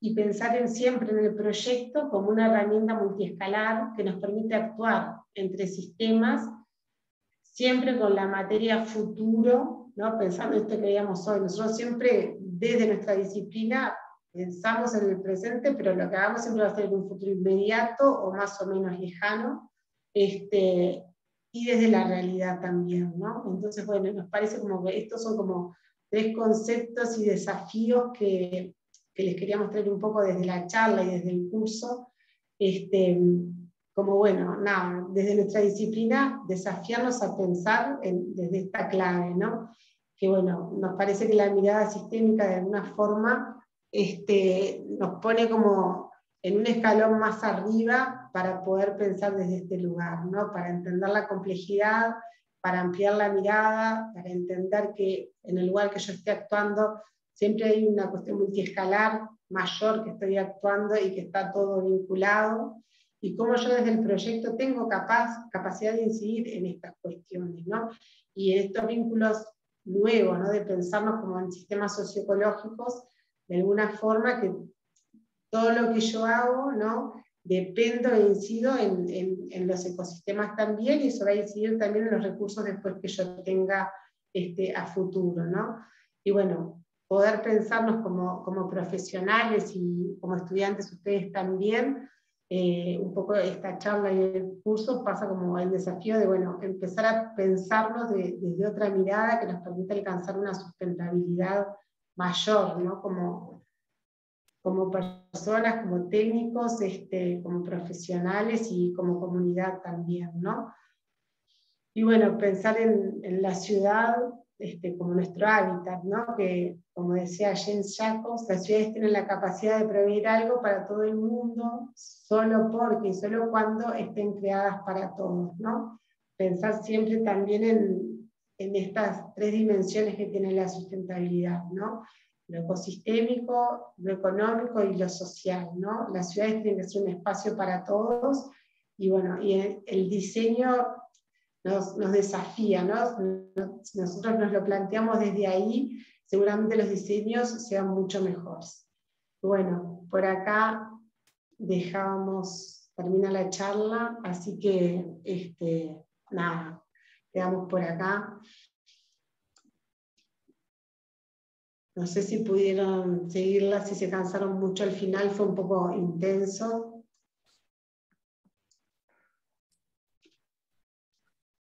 Y pensar siempre en el proyecto como una herramienta multiescalar que nos permite actuar entre sistemas, siempre con la materia futuro, ¿no? Pensando en esto que veíamos hoy. Nosotros siempre, desde nuestra disciplina, pensamos en el presente, pero lo que hagamos siempre va a ser en un futuro inmediato o más o menos lejano, y desde la realidad también, ¿no? Entonces, bueno, nos parece como que estos son como tres conceptos y desafíos que les queríamos traer un poco desde la charla y desde el curso, como bueno, nada, desde nuestra disciplina, desafiarnos a pensar desde esta clave, ¿no? Que bueno, nos parece que la mirada sistémica de alguna forma nos pone como en un escalón más arriba para poder pensar desde este lugar, ¿no? Para entender la complejidad, para ampliar la mirada, para entender que en el lugar que yo esté actuando siempre hay una cuestión multiescalar, mayor que estoy actuando y que está todo vinculado, y cómo yo desde el proyecto tengo capacidad de incidir en estas cuestiones, ¿no? Y en estos vínculos nuevos, ¿no? De pensarnos como en sistemas socioecológicos, de alguna forma que todo lo que yo hago, ¿no? Dependo e incido en los ecosistemas también, y eso va a incidir también en los recursos después que yo tenga a futuro, ¿no? Y bueno, poder pensarnos como profesionales y como estudiantes ustedes también, un poco esta charla y el curso pasa como el desafío de, bueno, empezar a pensarnos desde otra mirada que nos permita alcanzar una sustentabilidad mayor, ¿no? Como personas, como técnicos, como profesionales y como comunidad también, ¿no? Y bueno, pensar en la ciudad como nuestro hábitat, ¿no? Que, como decía James Jacobs, las ciudades tienen la capacidad de proveer algo para todo el mundo, solo porque y solo cuando estén creadas para todos, ¿no? Pensar siempre también en estas tres dimensiones que tiene la sustentabilidad, ¿no? Lo ecosistémico, lo económico y lo social, ¿no? Las ciudades tienen que ser un espacio para todos, y bueno, y el diseño nos desafía, ¿no? Nosotros nos lo planteamos desde ahí, seguramente los diseños sean mucho mejores. Bueno, por acá termina la charla, así que, nada, quedamos por acá. No sé si pudieron seguirla, si se cansaron mucho al final, fue un poco intenso.